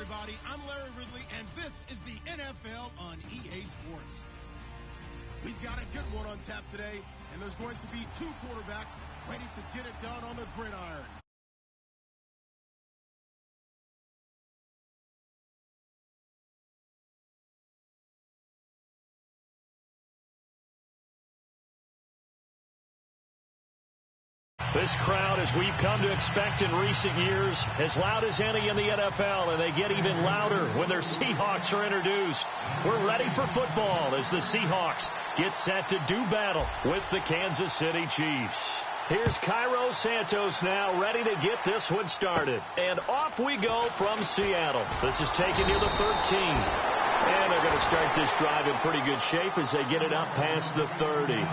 everybody. I'm Larry Ridley, and this is the NFL on EA Sports. We've got a good one on tap today, and there's going to be two quarterbacks ready to get it done on the gridiron. This crowd, as we've come to expect in recent years, as loud as any in the NFL, and they get even louder when their Seahawks are introduced. We're ready for football as the Seahawks get set to do battle with the Kansas City Chiefs. Here's Cairo Santos now, ready to get this one started. And off we go from Seattle. This is taken near the 13. And they're going to start this drive in pretty good shape as they get it up past the 30.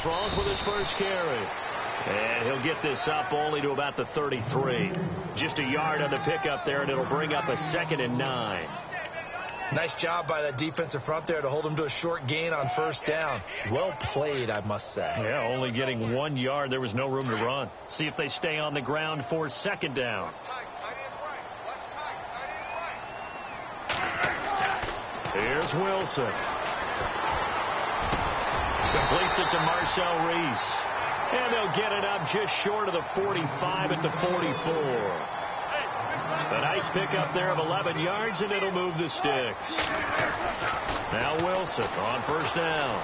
Ross with his first carry. And he'll get this up only to about the 33. Just a yard on the pickup there, and it'll bring up a 2nd and 9. Nice job by that defensive front there to hold him to a short gain on first down. Well played, I must say. Yeah, only getting 1 yard. There was no room to run. See if they stay on the ground for 2nd down. Here's Wilson. Completes it to Marcel Reese. And they'll get it up just short of the 45 at the 44. A nice pickup there of 11 yards, and it'll move the sticks. Now Wilson on first down.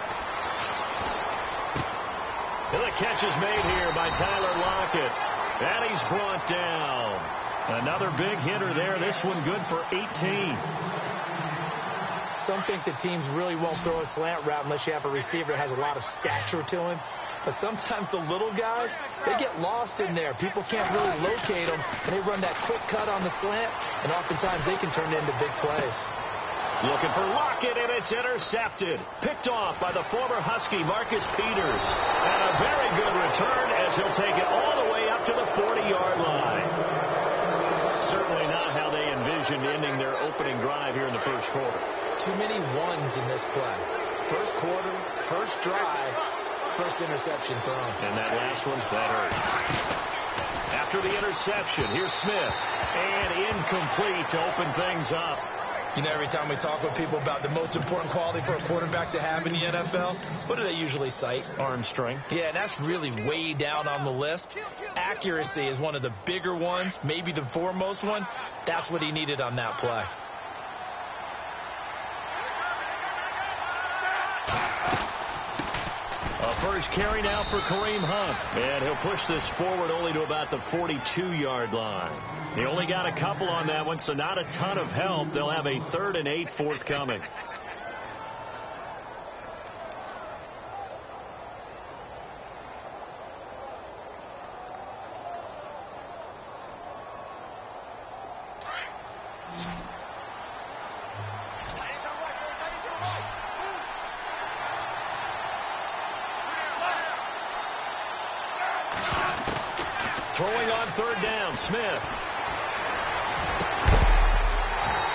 And the catch is made here by Tyler Lockett. And he's brought down. Another big hitter there. This one good for 18. Some think that teams really won't throw a slant route unless you have a receiver that has a lot of stature to him. But sometimes the little guys, they get lost in there. People can't really locate them, and they run that quick cut on the slant, and oftentimes they can turn it into big plays. Looking for Lockett, and it's intercepted. Picked off by the former Husky, Marcus Peters. And a very good return as he'll take it all the way up to the 40-yard line. Certainly not how they envisioned ending their opening drive here in the first quarter. Too many ones in this play. First quarter, first drive, first interception thrown. And that last one, that hurts. After the interception, here's Smith. And incomplete to open things up. You know, every time we talk with people about the most important quality for a quarterback to have in the NFL, what do they usually cite? Arm strength. Yeah, and that's really way down on the list. Accuracy is one of the bigger ones, maybe the foremost one. That's what he needed on that play. First carry now for Kareem Hunt. And he'll push this forward only to about the 42-yard line. He only got a couple on that one, so not a ton of help. They'll have a 3rd and 8 forthcoming. Throwing on 3rd down, Smith.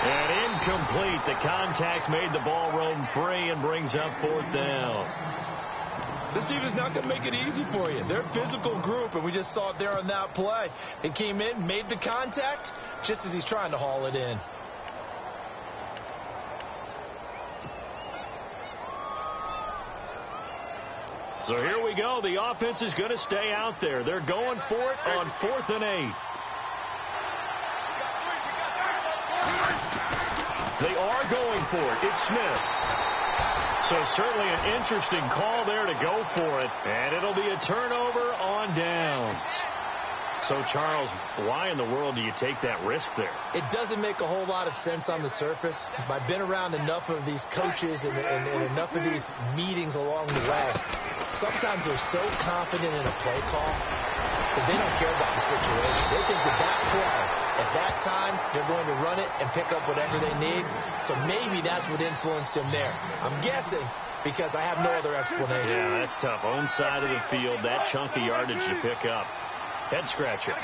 And incomplete. The contact made the ball roam free and brings up 4th down. This defense is not going to make it easy for you. They're a physical group, and we just saw it there on that play. It came in, made the contact, just as he's trying to haul it in. So here we go. The offense is going to stay out there. They're going for it on 4th and 8. They are going for it. It's Smith. So certainly an interesting call there to go for it. And it'll be a turnover on downs. So, Charles, why in the world do you take that risk there? It doesn't make a whole lot of sense on the surface. I've been around enough of these coaches and enough of these meetings along the way. Sometimes they're so confident in a play call that they don't care about the situation. They think that play At that time, they're going to run it and pick up whatever they need. So maybe that's what influenced him there. I'm guessing because I have no other explanation. Yeah, that's tough. Own side of the field, that chunk of yardage to pick up. Head scratcher.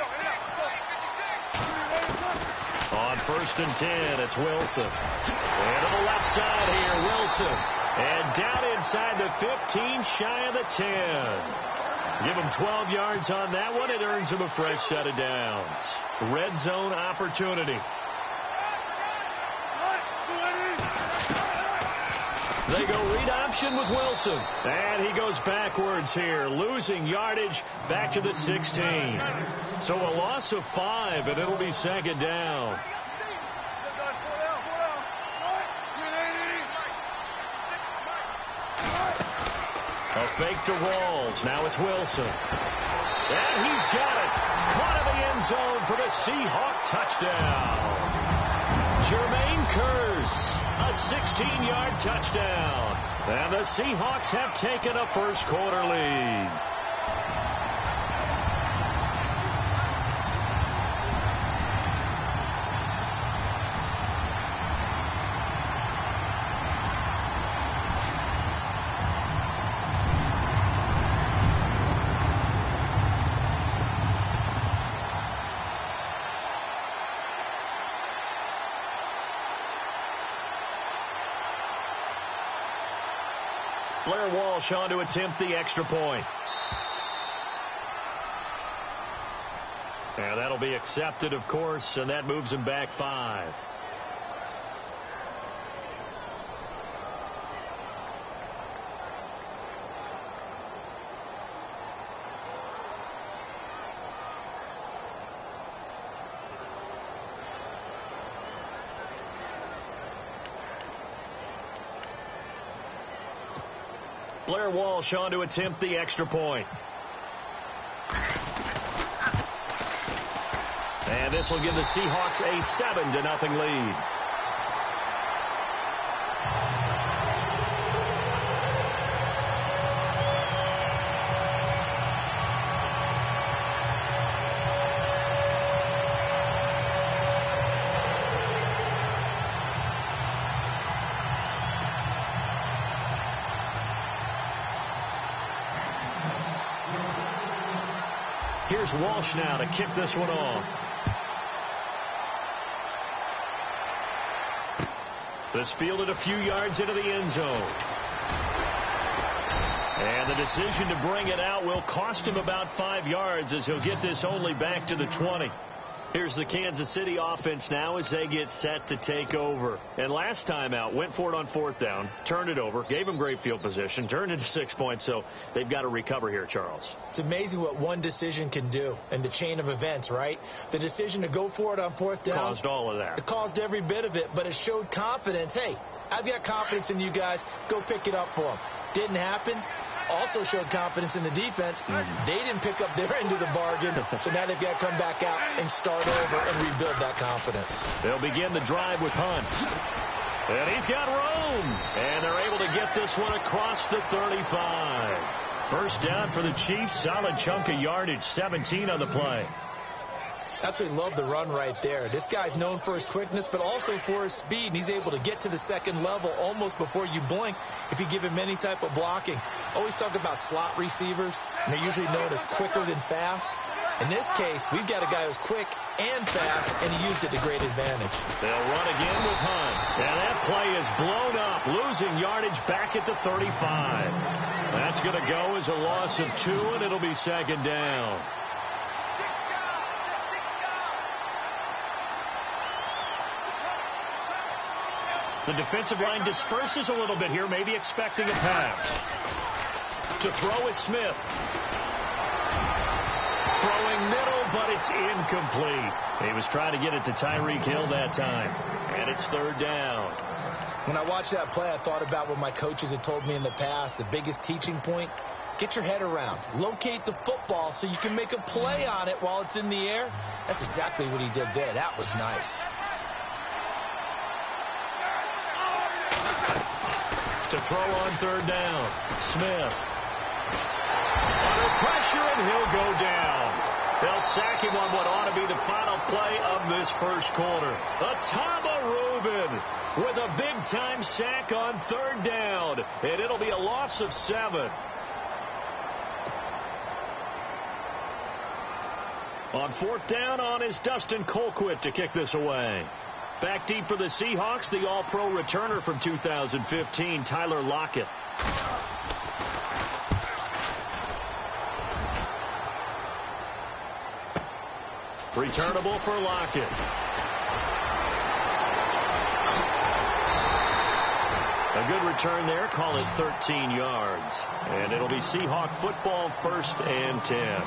On 1st and 10, it's Wilson. And to the left side here, Wilson. And down inside the 15, shy of the 10. Give him 12 yards on that one. It earns him a fresh set of downs. Red zone opportunity. They go read option with Wilson. And he goes backwards here, losing yardage back to the 16. So a loss of 5, and it'll be 2nd down. A fake to Rawls. Now it's Wilson. And he's got it. Caught in the end zone for the Seahawk touchdown. Jermaine Kearse. A 16-yard touchdown. And the Seahawks have taken a first-quarter lead. Blair Walsh on to attempt the extra point. And that'll be accepted, of course, and that moves him back 5. Blair Walsh on to attempt the extra point. And this will give the Seahawks a 7-0 lead. Here's Walsh now to kick this one off. This fielded a few yards into the end zone. And the decision to bring it out will cost him about 5 yards as he'll get this only back to the 20. Here's the Kansas City offense now as they get set to take over. And last time out, went for it on 4th down, turned it over, gave him great field position, turned into 6 points, so they've got to recover here, Charles. It's amazing what one decision can do in the chain of events, right? The decision to go for it on 4th down. Caused all of that. It caused every bit of it, but it showed confidence. Hey, I've got confidence in you guys. Go pick it up for them. Didn't happen. Also showed confidence in the defense. They didn't pick up their end of the bargain, so now they've got to come back out and start over and rebuild that confidence. They'll begin the drive with Hunt. And he's got room. And they're able to get this one across the 35. First down for the Chiefs. Solid chunk of yardage, 17 on the play. Absolutely love the run right there. This guy's known for his quickness, but also for his speed. And he's able to get to the second level almost before you blink if you give him any type of blocking. Always talk about slot receivers, and they're usually known as quicker than fast. In this case, we've got a guy who's quick and fast, and he used it to great advantage. They'll run again with Hunt. And that play is blown up, losing yardage back at the 35. That's going to go as a loss of 2, and it'll be 2nd down. The defensive line disperses a little bit here, maybe expecting a pass. To throw is Smith. Throwing middle, but it's incomplete. He was trying to get it to Tyreek Hill that time. And it's 3rd down. When I watched that play, I thought about what my coaches had told me in the past. The biggest teaching point, get your head around. Locate the football so you can make a play on it while it's in the air. That's exactly what he did there. That was nice. To throw on 3rd down. Smith. Under pressure, and he'll go down. They'll sack him on what ought to be the final play of this first quarter. Atama Rubin with a big-time sack on third down, and it'll be a loss of 7. On fourth down is Dustin Colquitt to kick this away. Back deep for the Seahawks, the All-Pro returner from 2015, Tyler Lockett. Returnable for Lockett. A good return there, call it 13 yards. And it'll be Seahawk football, 1st and 10.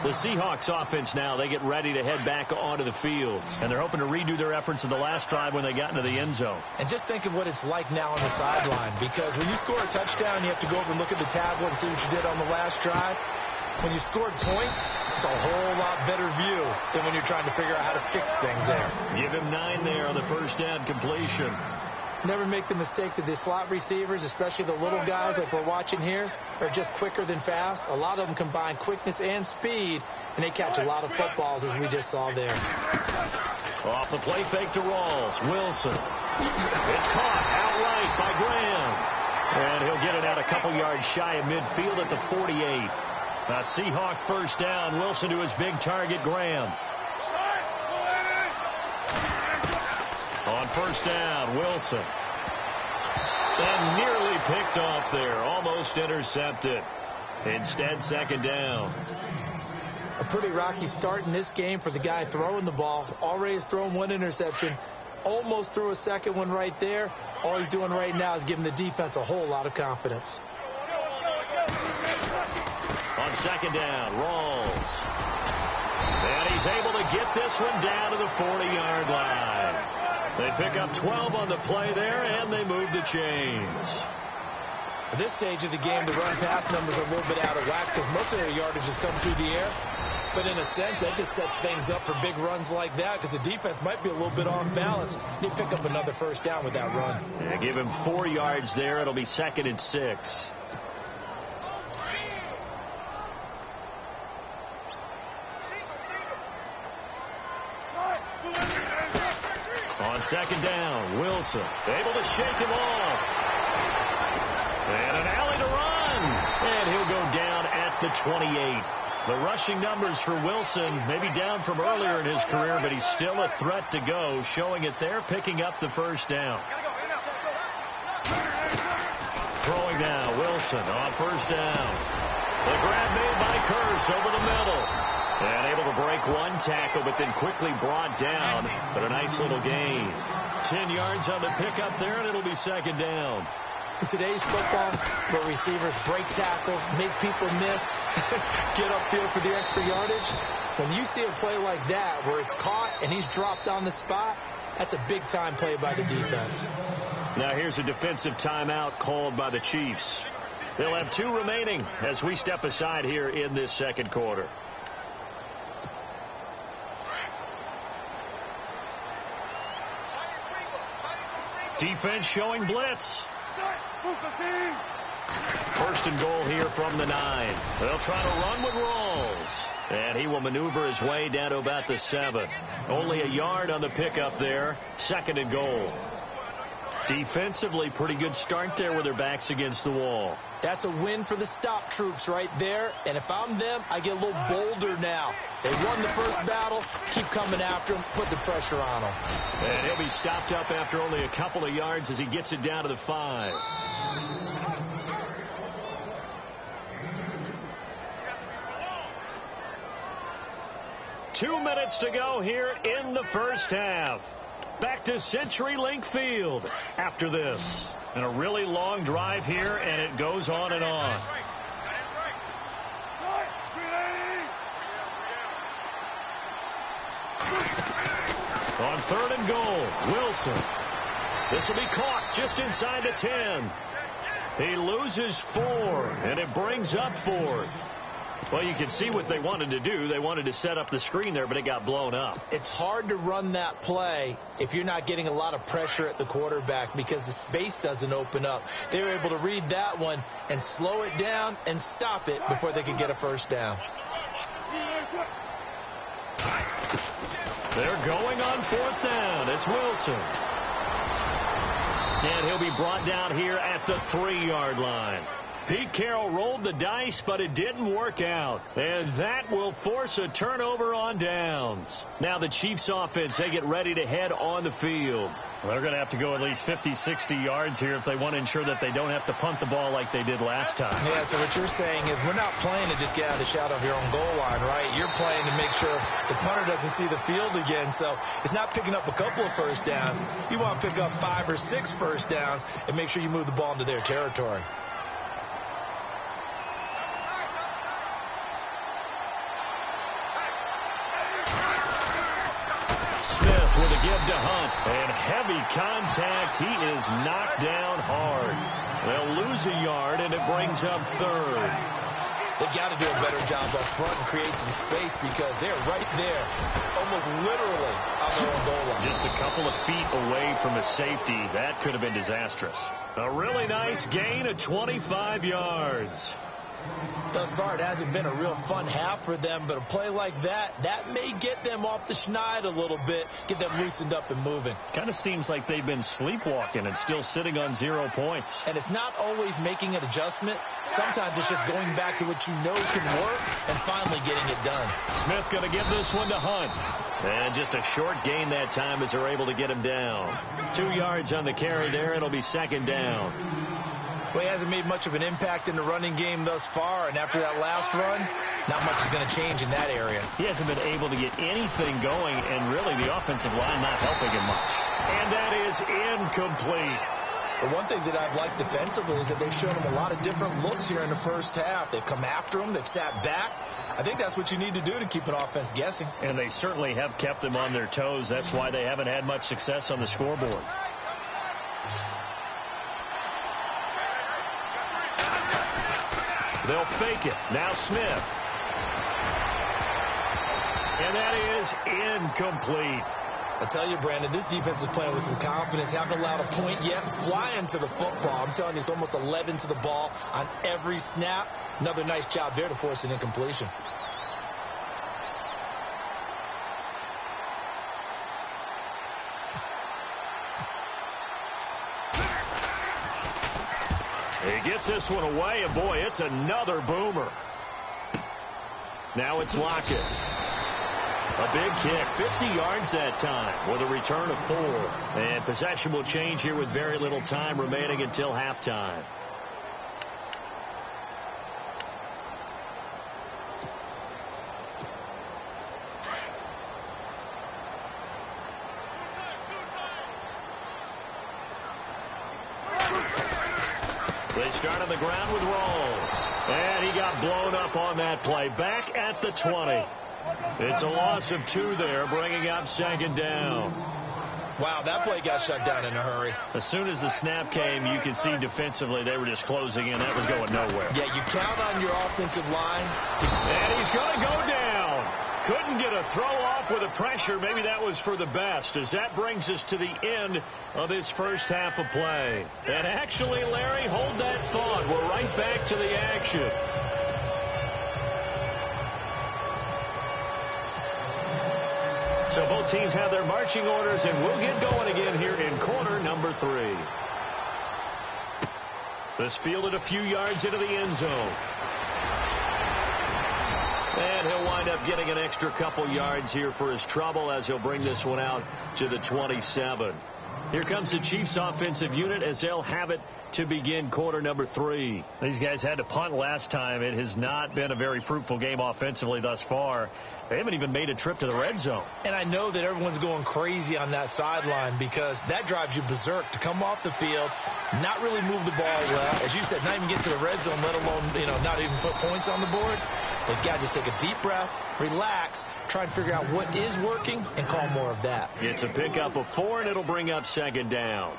The Seahawks offense now, they get ready to head back onto the field. And they're hoping to redo their efforts in the last drive when they got into the end zone. And just think of what it's like now on the sideline. Because when you score a touchdown, you have to go over and look at the tablet and see what you did on the last drive. When you scored points, it's a whole lot better view than when you're trying to figure out how to fix things there. Give him 9 there on the first down completion. Never make the mistake that the slot receivers, especially the little guys like we're watching here, are just quicker than fast. A lot of them combine quickness and speed, and they catch a lot of footballs, as we just saw there. Off the play fake to Rawls. Wilson. It's caught outright by Graham. And he'll get it out a couple yards shy of midfield at the 48. A Seahawk first down. Wilson to his big target, Graham. On first down, Wilson. And nearly picked off there. Almost intercepted. Instead, second down. A pretty rocky start in this game for the guy throwing the ball. Already has thrown 1 interception. Almost threw a second one right there. All he's doing right now is giving the defense a whole lot of confidence. On second down, Rawls. And he's able to get this one down to the 40-yard line. They pick up 12 on the play there, and they move the chains. At this stage of the game, the run-pass numbers are a little bit out of whack because most of their yardage has come through the air. But in a sense, that just sets things up for big runs like that because the defense might be a little bit off balance. They pick up another first down with that run. Yeah, give him 4 yards there. It'll be 2nd and 6. On second down, Wilson able to shake him off. And an alley to run. And he'll go down at the 28. The rushing numbers for Wilson maybe down from earlier in his career, but he's still a threat to go, showing it there, picking up the first down. Throwing now, Wilson on first down. The grab made by Kearse over the middle. And able to break one tackle, but then quickly brought down. But a nice little gain. 10 yards on the pickup there, and it'll be second down. In today's football, where receivers break tackles, make people miss, get upfield for the extra yardage, when you see a play like that where it's caught and he's dropped on the spot, that's a big-time play by the defense. Now here's a defensive timeout called by the Chiefs. They'll have 2 remaining as we step aside here in this second quarter. Defense showing blitz. 1st and goal here from the 9. They'll try to run with Rawls. And he will maneuver his way down to about the 7. Only a yard on the pickup there. 2nd and goal. Defensively, pretty good start there with their backs against the wall. That's a win for the stop troops right there. And if I'm them, I get a little bolder now. They won the first battle. Keep coming after him. Put the pressure on him. And he'll be stopped up after only a couple of yards as he gets it down to the 5. Two minutes to go here in the first half. Back to CenturyLink Field after this. And a really long drive here, and it goes on and on. On 3rd and goal, Wilson. This will be caught just inside the 10. He loses 4, and it brings up 4. Well, you can see what they wanted to do. They wanted to set up the screen there, but it got blown up. It's hard to run that play if you're not getting a lot of pressure at the quarterback because the space doesn't open up. They were able to read that one and slow it down and stop it before they could get a first down. They're going on 4th down. It's Wilson. And he'll be brought down here at the 3-yard line. Pete Carroll rolled the dice, but it didn't work out. And that will force a turnover on downs. Now the Chiefs offense, they get ready to head on the field. Well, they're going to have to go at least 50, 60 yards here if they want to ensure that they don't have to punt the ball like they did last time. Yeah, so what you're saying is we're not playing to just get out of the shadow of your own goal line, right? You're playing to make sure the punter doesn't see the field again. So it's not picking up a couple of first downs. You want to pick up 5 or 6 first downs and make sure you move the ball into their territory. With a give to Hunt, and heavy contact. He is knocked down hard. They'll lose a yard, and it brings up 3rd. They've got to do a better job up front and create some space because they're right there, almost literally on their own goal line. Just a couple of feet away from a safety. That could have been disastrous. A really nice gain of 25 yards. Thus far, it hasn't been a real fun half for them, but a play like that may get them off the schneid a little bit, get them loosened up and moving. Kind of seems like they've been sleepwalking and still sitting on 0 points. And it's not always making an adjustment. Sometimes it's just going back to what you know can work and finally getting it done. Smith going to give this one to Hunt. And just a short gain that time as they're able to get him down. 2 yards on the carry there. It'll be 2nd down. Well, he hasn't made much of an impact in the running game thus far, and after that last run, not much is going to change in that area. He hasn't been able to get anything going, and really the offensive line not helping him much. And that is incomplete. The one thing that I've liked defensively is that they've shown him a lot of different looks here in the first half. They've come after him. They've sat back. I think that's what you need to do to keep an offense guessing. And they certainly have kept them on their toes. That's why they haven't had much success on the scoreboard. They'll fake it. Now Smith. And that is incomplete. I tell you, Brandon, this defense is playing with some confidence. Haven't allowed a point yet. Flying to the football. I'm telling you, it's almost 11 to the ball on every snap. Another nice job there to force an incompletion. He gets this one away, and boy, it's another boomer. Now it's Lockett. A big kick, 50 yards that time with a return of 4. And possession will change here with very little time remaining until halftime. They start on the ground with Rolls. And he got blown up on that play. Back at the 20. It's a loss of 2 there, bringing up 2nd down. Wow, that play got shut down in a hurry. As soon as the snap came, you could see defensively they were just closing in. That was going nowhere. Yeah, you count on your offensive line. And he's going to go down. Couldn't get a throw off with the pressure. Maybe that was for the best, as that brings us to the end of this first half of play. And actually, Larry, hold that thought. We're right back to the action. So both teams have their marching orders, and we'll get going again here in quarter number 3. This fielded a few yards into the end zone. And he'll wind up getting an extra couple yards here for his trouble as he'll bring this one out to the 27. Here comes the Chiefs offensive unit as they'll have it to begin quarter number 3. These guys had to punt last time. It has not been a very fruitful game offensively thus far. They haven't even made a trip to the red zone. And I know that everyone's going crazy on that sideline because that drives you berserk to come off the field, not really move the ball well. As you said, not even get to the red zone, let alone, not even put points on the board. They've got to just take a deep breath, relax, try and figure out what is working, and call more of that. It's a pickup of 4, and it'll bring up 2nd down.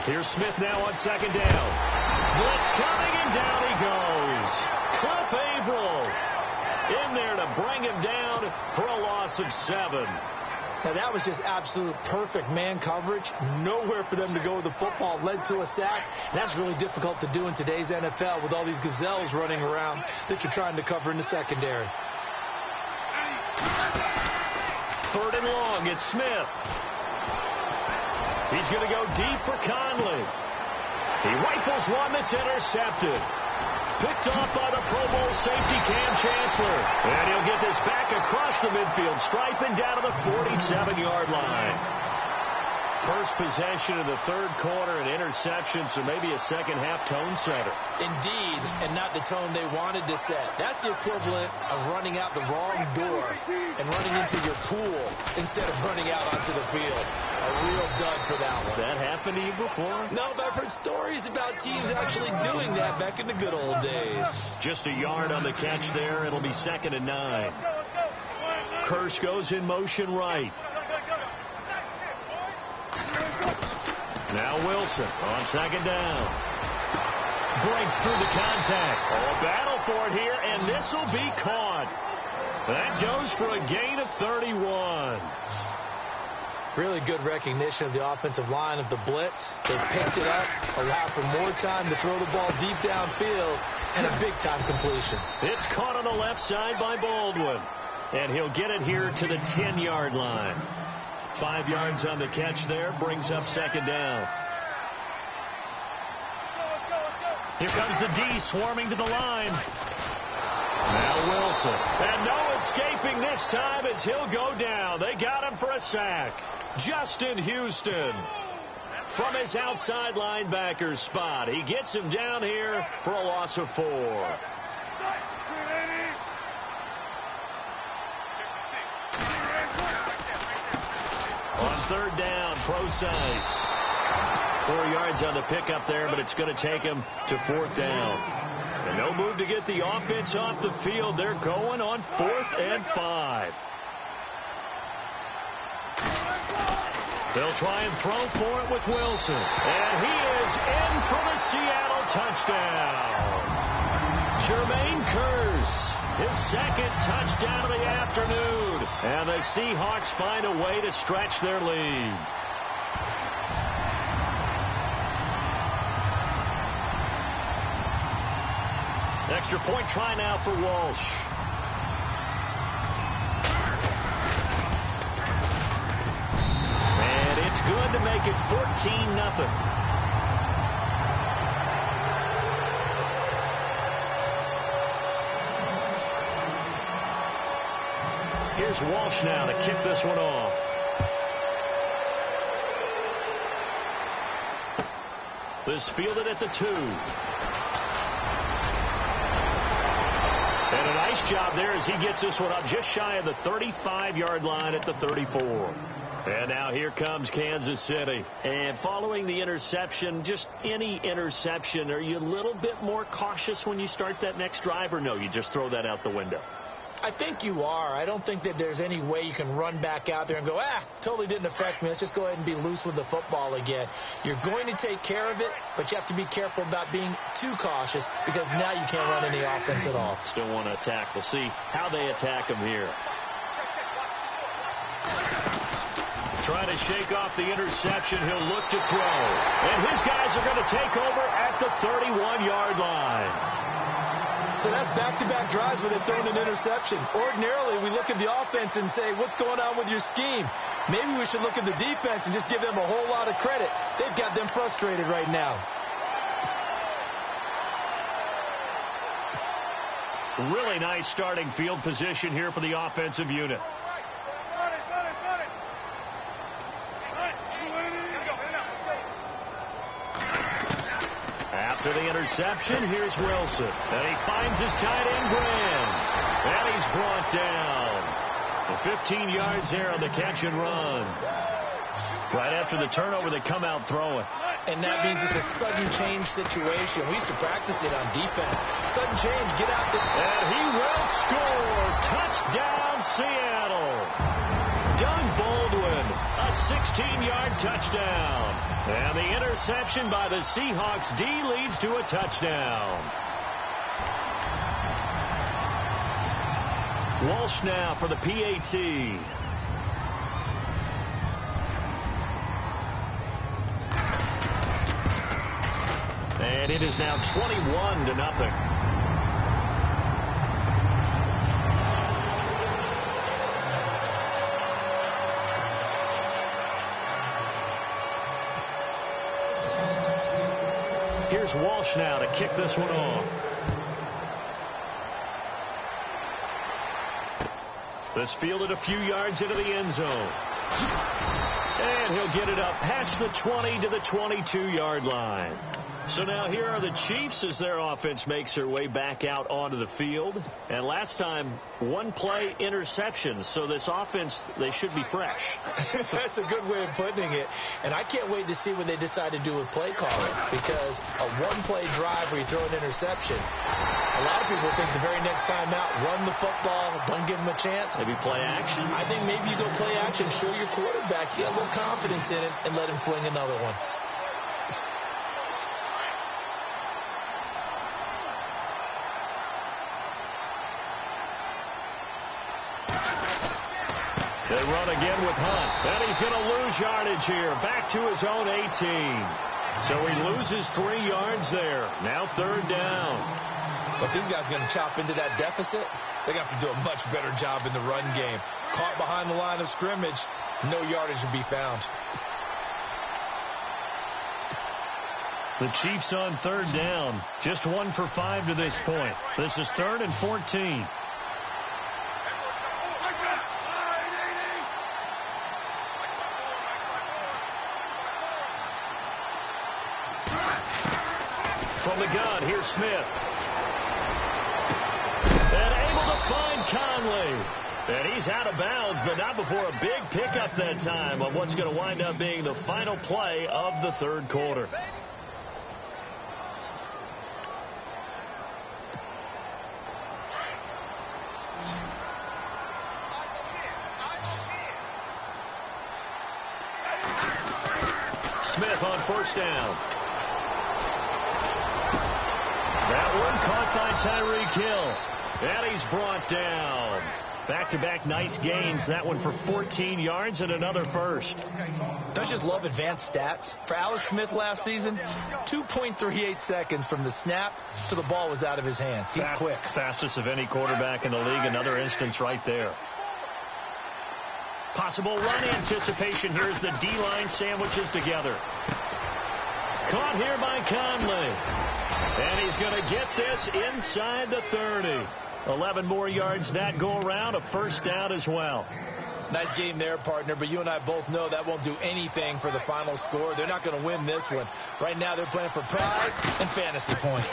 Here's Smith now on 2nd down. Blitz coming, and down he goes. Cliff Averill in there to bring him down for a loss of 7. Now, that was just absolute perfect man coverage. Nowhere for them to go with the football. Led to a sack. And that's really difficult to do in today's NFL with all these gazelles running around that you're trying to cover in the secondary. 3rd and long. It's Smith. He's going to go deep for Conley. He rifles one that's intercepted. Picked off by the Pro Bowl safety Cam Chancellor. And he'll get this back across the midfield stripe and down to the 47-yard line. First possession of the 3rd quarter, an interception, so maybe a second-half tone setter. Indeed, and not the tone they wanted to set. That's the equivalent of running out the wrong door and running into your pool instead of running out onto the field. A real dud for that one. Has that happened to you before? No, but I've heard stories about teams actually doing that back in the good old days. Just a yard on the catch there. It'll be 2nd and 9. Kirsch goes in motion right. Now Wilson on 2nd down. Breaks through the contact. Oh, a battle for it here, and this will be caught. That goes for a gain of 31. Really good recognition of the offensive line of the blitz. They picked it up, allowed for more time to throw the ball deep downfield, and a big-time completion. It's caught on the left side by Baldwin, and he'll get it here to the 10-yard line. 5 yards on the catch there, brings up 2nd down. Here comes the D swarming to the line. Now Wilson. And no escaping this time as he'll go down. They got him for a sack. Justin Houston from his outside linebacker spot. He gets him down here for a loss of 4. On 3rd down, Procise. 4 yards on the pickup there, but it's going to take him to 4th down. And no move to get the offense off the field. They're going on 4th and 5. They'll try and throw for it with Wilson. And he is in for the Seattle touchdown. Jermaine Kearse, his 2nd touchdown of the afternoon. And the Seahawks find a way to stretch their lead. Extra point try now for Walsh. And it's good to make it 14-0. Here's Walsh now to kick this one off. This fielded at the 2. And a nice job there as he gets this one up just shy of the 35-yard line at the 34. And now here comes Kansas City. And following the interception, just any interception, are you a little bit more cautious when you start that next drive, or no, you just throw that out the window? I think you are. I don't think that there's any way you can run back out there and go, totally didn't affect me. Let's just go ahead and be loose with the football again. You're going to take care of it, but you have to be careful about being too cautious because now you can't run any offense at all. Still want to attack. We'll see how they attack him here. Trying to shake off the interception. He'll look to throw. And his guys are going to take over at the 31-yard line. So that's back-to-back drives where they've thrown an interception. Ordinarily, we look at the offense and say, what's going on with your scheme? Maybe we should look at the defense and just give them a whole lot of credit. They've got them frustrated right now. Really nice starting field position here for the offensive unit. After the interception, here's Wilson. And he finds his tight end, Graham. And he's brought down. And 15 yards there on the catch and run. Right after the turnover, they come out throwing. And that means it's a sudden change situation. We used to practice it on defense. Sudden change, get out there. And he will score. Touchdown, Seattle. Doug Baldwin, a 16-yard touchdown. And the interception by the Seahawks D leads to a touchdown. Walsh now for the PAT. And it is now 21-0. Here's Walsh now to kick this one off. This fielded a few yards into the end zone. And he'll get it up past the 20 to the 22-yard line. So now here are the Chiefs as their offense makes their way back out onto the field. And last time, one-play interceptions. So this offense, they should be fresh. That's a good way of putting it. And I can't wait to see what they decide to do with play calling. Because a one-play drive where you throw an interception, a lot of people think the very next time out, run the football, don't give them a chance. Maybe play action. I think maybe you go play action, show your quarterback, get a little confidence in it, and let him fling another one. They run again with Hunt. And he's going to lose yardage here. Back to his own 18. So he loses 3 yards there. Now 3rd down. But these guys are going to chop into that deficit. They got to do a much better job in the run game. Caught behind the line of scrimmage, no yardage to be found. The Chiefs on 3rd down. Just 1 for 5 to this point. This is 3rd and 14. From the gun, here's Smith. And able to find Conley. And he's out of bounds, but not before a big pickup that time on what's going to wind up being the final play of the 3rd quarter. Smith on 1st down. That one caught by Tyreek Hill. And he's brought down. Back-to-back nice gains. That one for 14 yards and another first. Don't you just love advanced stats? For Alex Smith last season, 2.38 seconds from the snap to the ball was out of his hands. He's quick. Fastest of any quarterback in the league. Another instance right there. Possible run anticipation. Here's the D-line sandwiches together. Caught here by Conley. And he's going to get this inside the 30. 11 more yards that go around. A 1st down as well. Nice game there, partner, but you and I both know that won't do anything for the final score. They're not going to win this one. Right now they're playing for pride and fantasy points.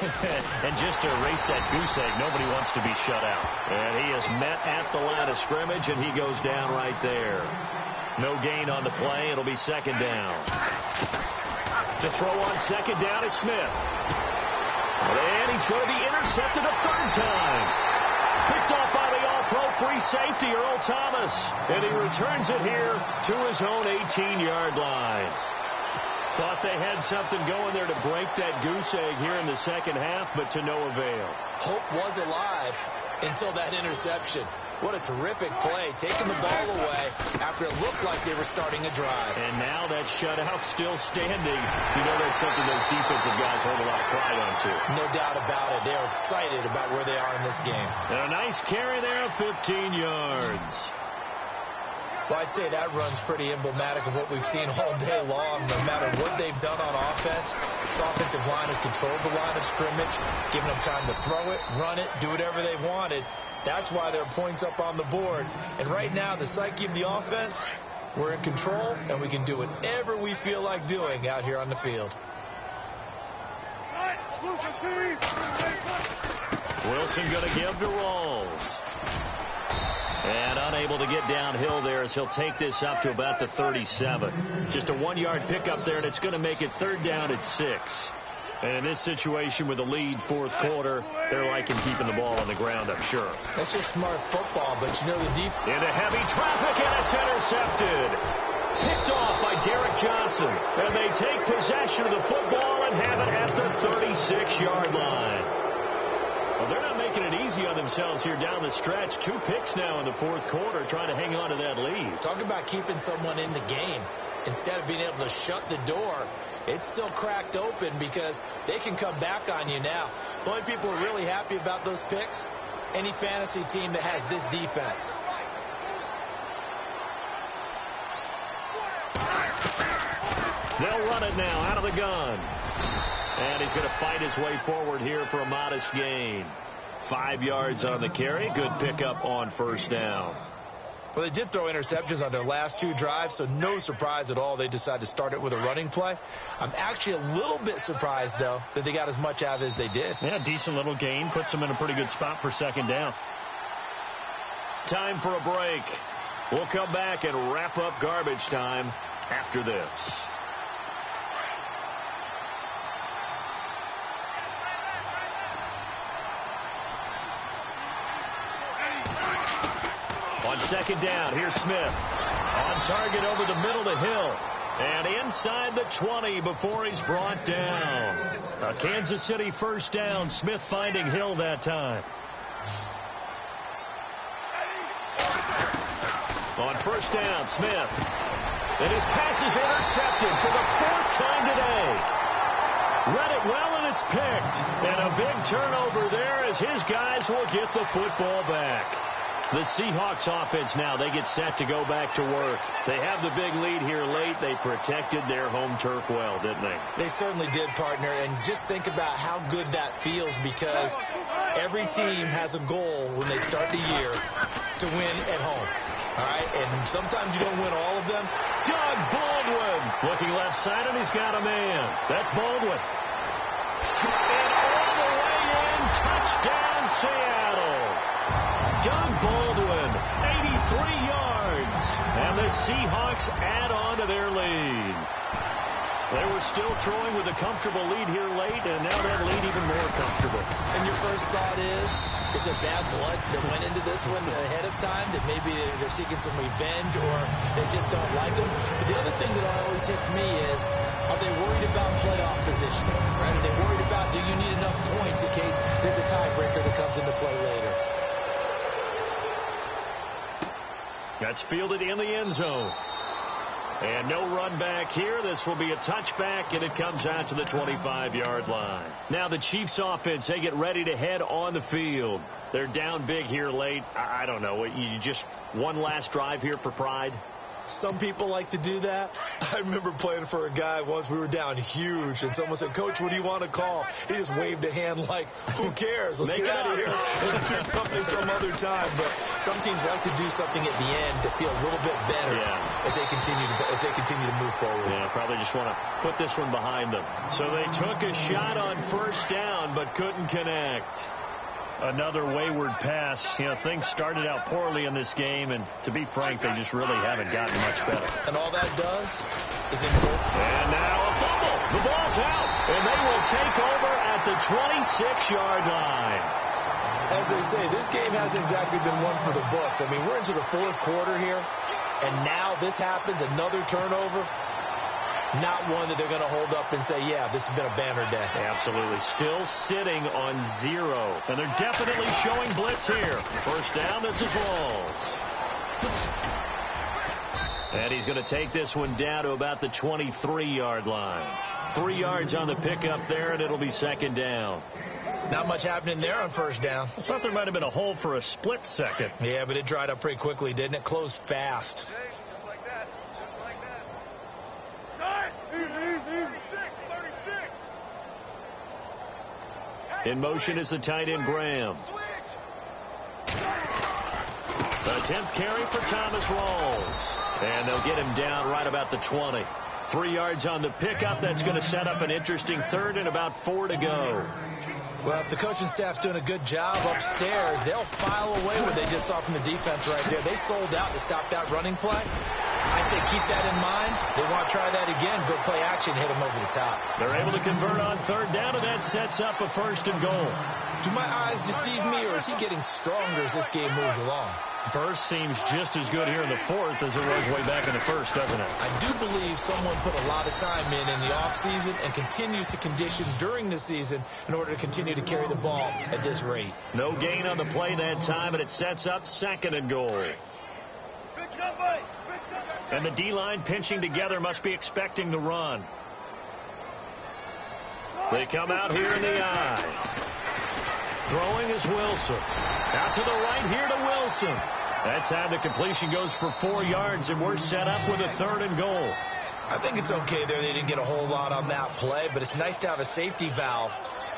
And just to erase that goose egg, nobody wants to be shut out. And he is met at the line of scrimmage, and he goes down right there. No gain on the play. It'll be 2nd down. To throw on 2nd down is Smith. And he's going to be intercepted a 3rd time. Picked off by the all-pro free safety, Earl Thomas. And he returns it here to his own 18-yard line. Thought they had something going there to break that goose egg here in the 2nd half, but to no avail. Hope was alive until that interception. What a terrific play, taking the ball away after it looked like they were starting a drive. And now that shutout still standing. You know that's something those defensive guys hold a lot of pride on, too. No doubt about it. They're excited about where they are in this game. And a nice carry there of 15 yards. Well, I'd say that run's pretty emblematic of what we've seen all day long. No matter what they've done on offense, this offensive line has controlled the line of scrimmage, given them time to throw it, run it, do whatever they wanted. That's why there are points up on the board. And right now, the psyche of the offense, we're in control, and we can do whatever we feel like doing out here on the field. Wilson going to give to Rawls. And unable to get downhill there as he'll take this up to about the 37. Just a 1-yard pickup there, and it's going to make it 3rd down at 6. And in this situation with a lead 4th quarter, they're liking keeping the ball on the ground, I'm sure. That's just smart football, but you know the deep... Into heavy traffic, and it's intercepted. Picked off by Derek Johnson. And they take possession of the football and have it at the 36-yard line. Well, they're not making it easy on themselves here down the stretch. 2 picks now in the fourth quarter, trying to hang on to that lead. Talk about keeping someone in the game. Instead of being able to shut the door, it's still cracked open because they can come back on you now. The only people who are really happy about those picks, any fantasy team that has this defense. They'll run it now out of the gun. And he's going to fight his way forward here for a modest gain. 5 yards on the carry. Good pickup on first down. Well, they did throw interceptions on their last 2 drives, so no surprise at all they decided to start it with a running play. I'm actually a little bit surprised, though, that they got as much out of it as they did. Yeah, decent little gain. Puts them in a pretty good spot for second down. Time for a break. We'll come back and wrap up garbage time after this. On second down, here's Smith. On target over the middle to Hill. And inside the 20 before he's brought down. A Kansas City first down. Smith finding Hill that time. On first down, Smith. And his pass is intercepted for the 4th time today. Read it well, and it's picked. And a big turnover there as his guys will get the football back. The Seahawks offense now, they get set to go back to work. They have the big lead here late. They protected their home turf well, didn't they? They certainly did, partner. And just think about how good that feels because every team has a goal when they start the year to win at home. All right, and sometimes you don't win all of them. Doug Baldwin looking left side, and he's got a man. That's Baldwin. And all the way in, touchdown Seattle. Doug Baldwin, 83 yards. And the Seahawks add on to their lead. They were still throwing with a comfortable lead here late, and now that lead even more comfortable. And your first thought is there bad blood that went into this one ahead of time, that maybe they're seeking some revenge or they just don't like them? But the other thing that always hits me is, are they worried about playoff positioning? Right? Are they worried about, do you need enough points in case there's a tiebreaker that comes into play later? That's fielded in the end zone. And no run back here. This will be a touchback, and it comes out to the 25-yard line. Now the Chiefs offense, they get ready to head on the field. They're down big here late. I don't know. You just one last drive here for pride? Some people like to do that. I remember playing for a guy once. We were down huge, and someone said, "Coach, what do you want to call?" He just waved a hand like, "Who cares? Let's get out of here and do something some other time." But some teams like to do something at the end to feel a little bit better as they continue to move forward. Yeah, probably just want to put this one behind them. So they took a shot on first down, but couldn't connect. Another wayward pass. You know, things started out poorly in this game, and to be frank, they just really haven't gotten much better. And all that does is improve. And now a fumble. The ball's out, and they will take over at the 26-yard line. As they say, this game hasn't exactly been one for the books. I mean, we're into the 4th quarter here, and now this happens, another turnover. Not one that they're going to hold up and say, yeah, this has been a banner day. Absolutely. Still sitting on 0. And they're definitely showing blitz here. First down, this is Rawls. And he's going to take this one down to about the 23-yard line. 3 yards on the pickup there, and it'll be second down. Not much happening there on first down. I thought there might have been a hole for a split second. Yeah, but it dried up pretty quickly, didn't it? Closed fast. In motion is the tight end, Graham. The 10th carry for Thomas Rawls. And they'll get him down right about the 20. 3 yards on the pickup. That's going to set up an interesting third and about 4 to go. Well, if the coaching staff's doing a good job upstairs, they'll file away what they just saw from the defense right there. They sold out to stop that running play. I'd say keep that in mind. They want to try that again. Go play action, hit them over the top. They're able to convert on third down, and that sets up a first and goal. Do my eyes deceive me, or is he getting stronger as this game moves along? Burst seems just as good here in the fourth as it was way back in the first, doesn't it? I do believe someone put a lot of time in the offseason and continues to condition during the season in order to continue to carry the ball at this rate. No gain on the play that time, and it sets up second and goal. And the D-line pinching together must be expecting the run. They come out here in the eye. Throwing is Wilson. Out to the right here to Wilson. That time the completion goes for 4 yards, and we're set up with a third and goal. I think it's okay there. They didn't get a whole lot on that play, but it's nice to have a safety valve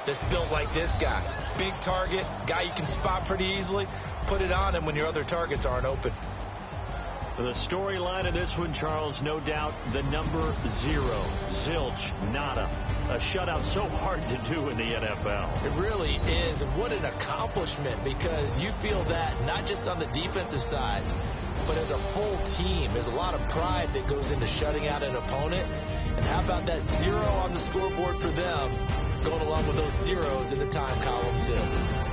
that's built like this guy. Big target, guy you can spot pretty easily. Put it on him when your other targets aren't open. The storyline of this one, Charles, no doubt the number 0. Zilch, nada. A shutout so hard to do in the NFL. It really is. And what an accomplishment, because you feel that not just on the defensive side, but as a full team. There's a lot of pride that goes into shutting out an opponent. And how about that 0 on the scoreboard for them, going along with those zeros in the time column, too.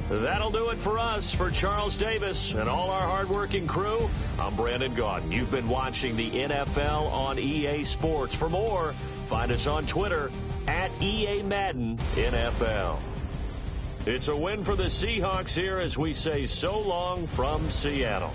That'll do it for us. For Charles Davis and all our hardworking crew, I'm Brandon Gaudin. You've been watching the NFL on EA Sports. For more, find us on Twitter at EA Madden NFL. It's a win for the Seahawks here as we say so long from Seattle.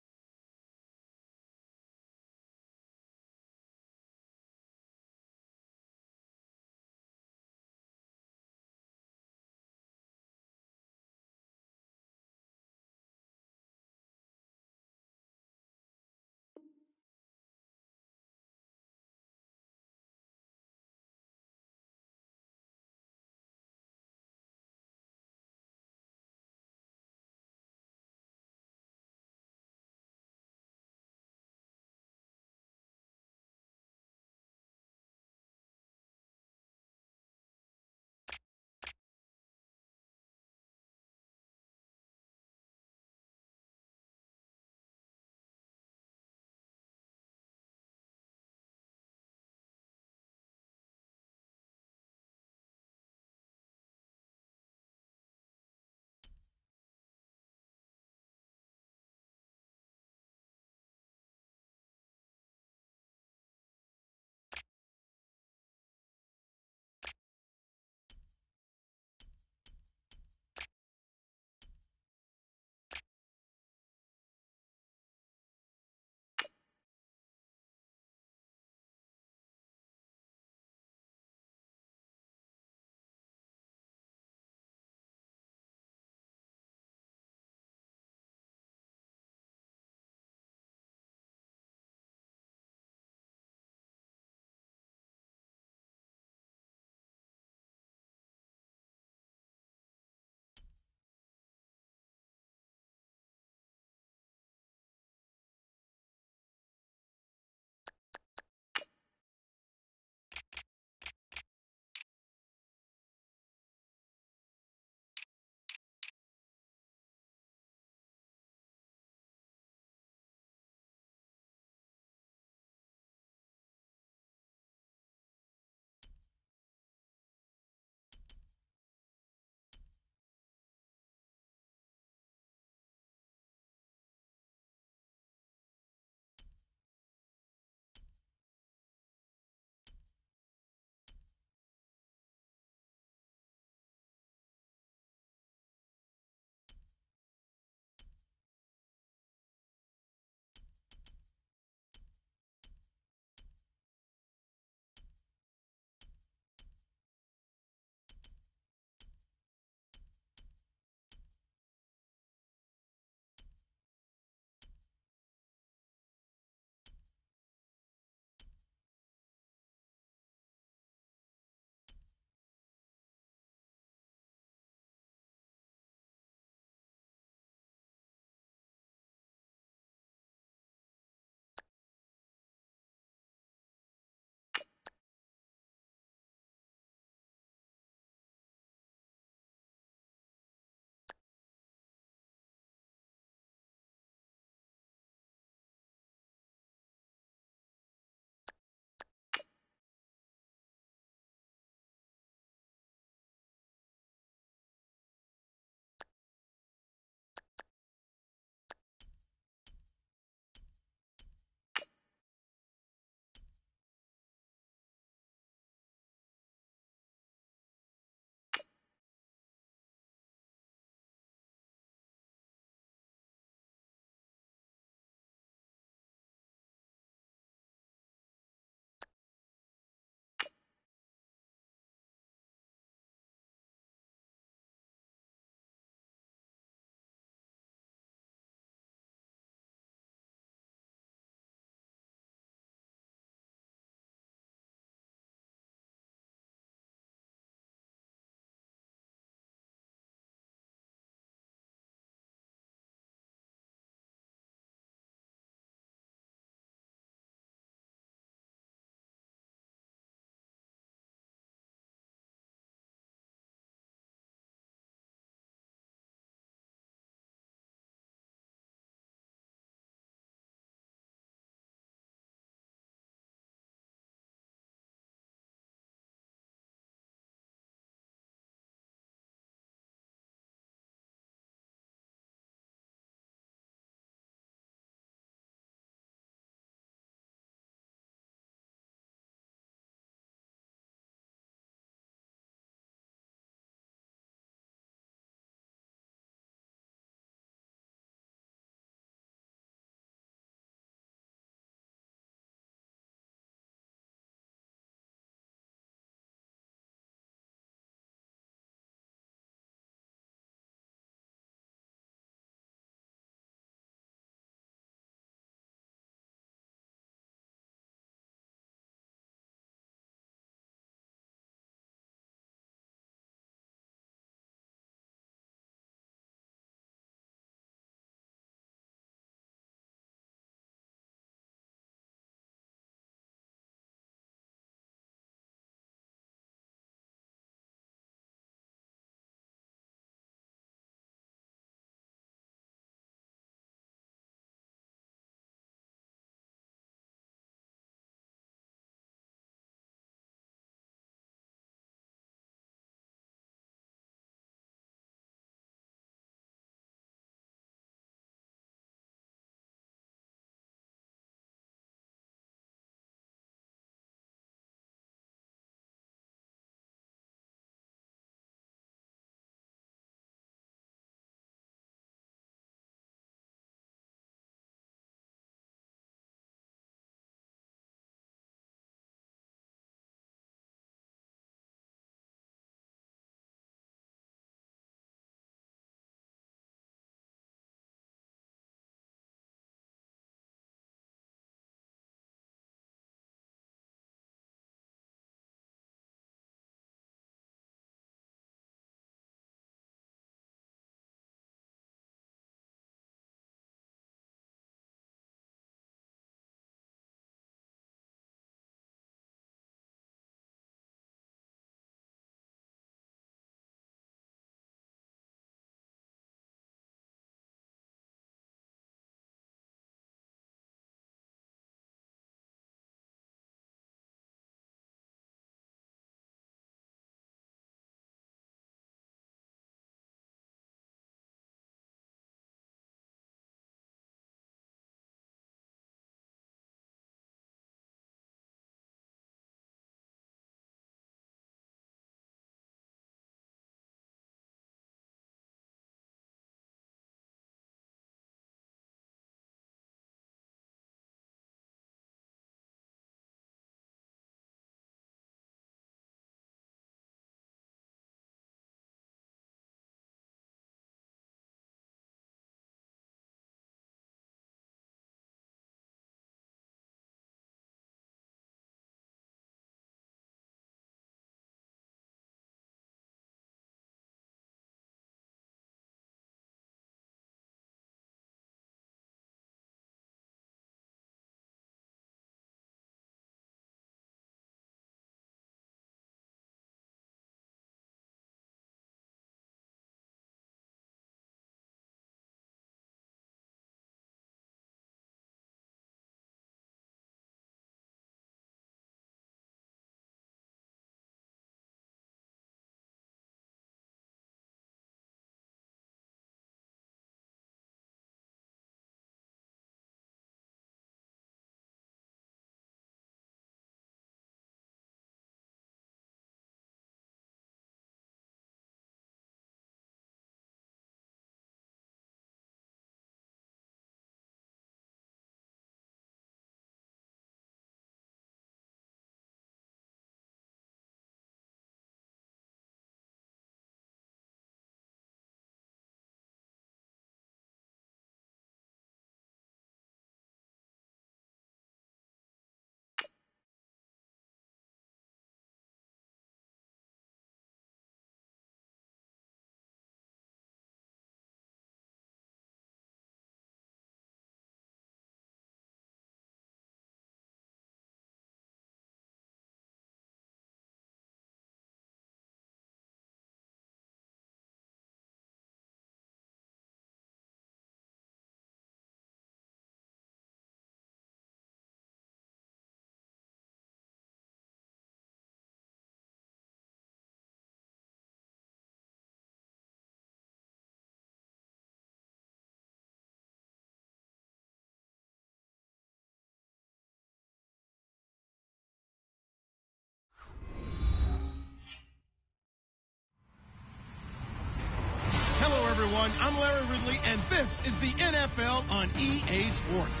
this is the NFL on EA Sports.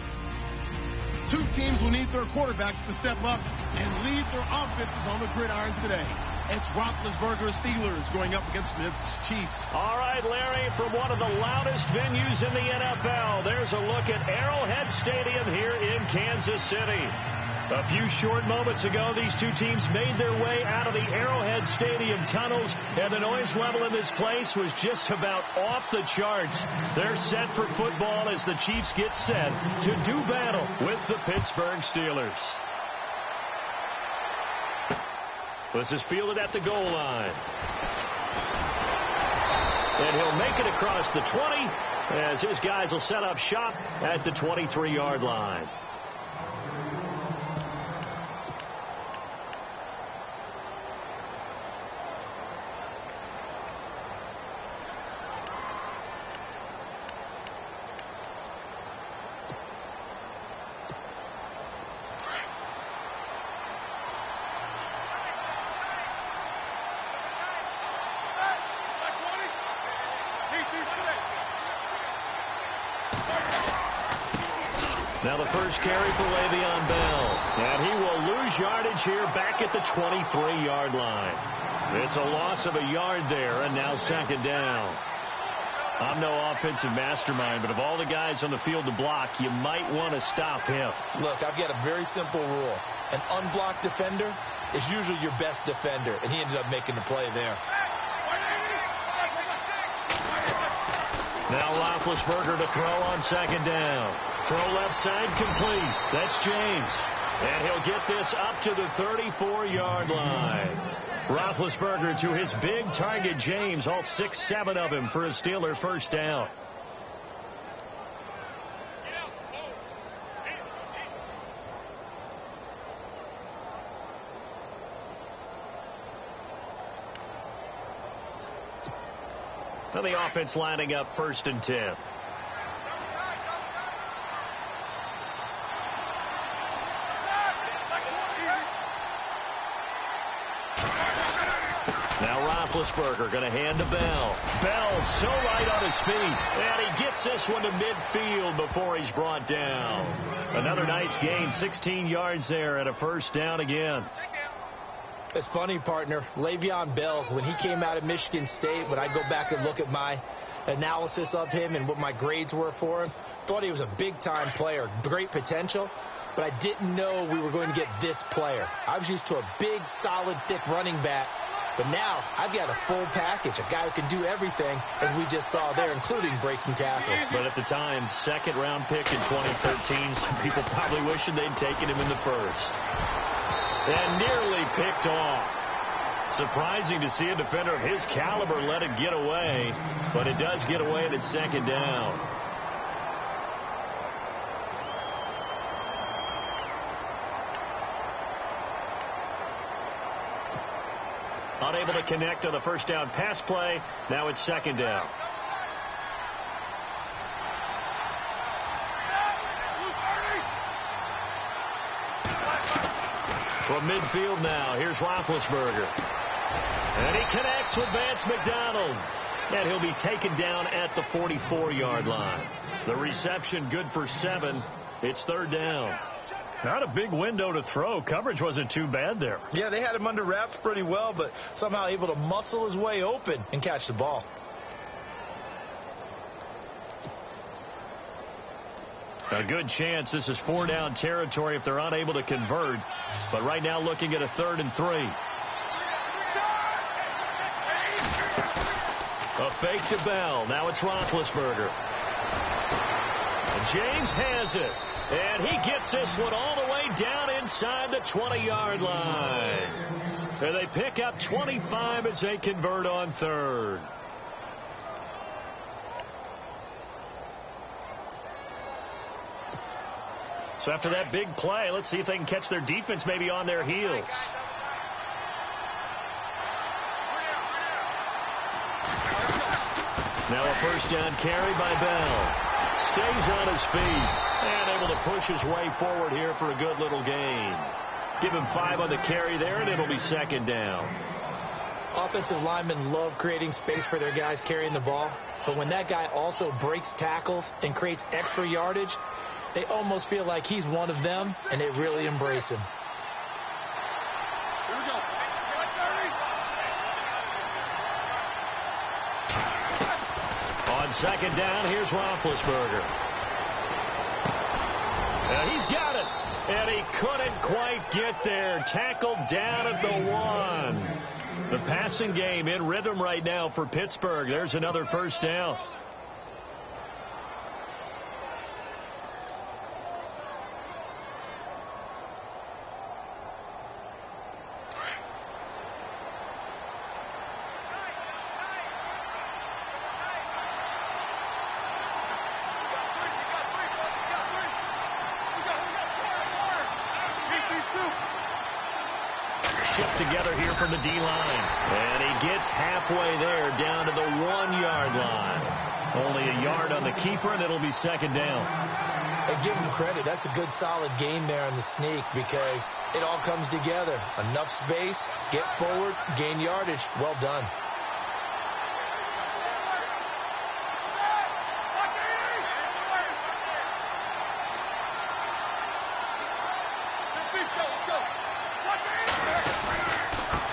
Two teams will need their quarterbacks to step up and lead their offenses on the gridiron today. It's Roethlisberger's Steelers going up against Smith's Chiefs. All right, Larry, from one of the loudest venues in the NFL, there's a look at Arrowhead Stadium here in Kansas City. A few short moments ago, these two teams made their way out of the Arrowhead Stadium tunnels, and the noise level in this place was just about off the charts. They're set for football as the Chiefs get set to do battle with the Pittsburgh Steelers. This is fielded at the goal line. And he'll make it across the 20 as his guys will set up shop at the 23-yard line. Now the first carry for Le'Veon Bell. And he will lose yardage here back at the 23-yard line. It's a loss of a yard there, and now second down. I'm no offensive mastermind, but of all the guys on the field to block, you might want to stop him. Look, I've got a very simple rule. An unblocked defender is usually your best defender, and he ended up making the play there. Now Roethlisberger to throw on second down. Throw left side complete. That's James. And he'll get this up to the 34-yard line. Roethlisberger to his big target, James. All 6-7 of him for a Steeler first down. And the offense lining up 1st and 10. Now Roethlisberger going to hand to Bell. Bell so right on his feet. And he gets this one to midfield before he's brought down. Another nice gain, 16 yards there, and a first down again. It's funny, partner. Le'Veon Bell, when he came out of Michigan State, when I go back and look at my analysis of him and what my grades were for him, thought he was a big-time player, great potential, but I didn't know we were going to get this player. I was used to a big, solid, thick running back, but now I've got a full package, a guy who can do everything, as we just saw there, including breaking tackles. But at the time, second-round pick in 2013, some people probably wishing they'd taken him in the first. And nearly picked off. Surprising to see a defender of his caliber let it get away, but it does get away and it's second down. Unable to connect on the first down pass play. Now it's second down. From midfield now, here's Roethlisberger. And he connects with Vance McDonald. And he'll be taken down at the 44-yard line. The reception good for 7. It's third down. Not a big window to throw. Coverage wasn't too bad there. Yeah, they had him under wraps pretty well, but somehow able to muscle his way open and catch the ball. A good chance this is 4-down territory if they're unable to convert. But right now looking at a 3rd and 3. A fake to Bell. Now it's Roethlisberger. And James has it. And he gets this one all the way down inside the 20-yard line. And they pick up 25 as they convert on 3rd. So after that big play, let's see if they can catch their defense maybe on their heels. Now a first down carry by Bell. Stays on his feet and able to push his way forward here for a good little gain. Give him 5 on the carry there, and it'll be second down. Offensive linemen love creating space for their guys carrying the ball. But when that guy also breaks tackles and creates extra yardage, they almost feel like he's one of them, and they really embrace him. Here we go. On second down, here's Roethlisberger. And he's got it. And he couldn't quite get there. Tackled down at the 1. The passing game in rhythm right now for Pittsburgh. There's another first down. Together here from the D-line. And he gets halfway there down to the 1-yard line. Only a yard on the keeper, and it'll be second down. And give him credit. That's a good, solid game there on the sneak because it all comes together. Enough space, get forward, gain yardage. Well done.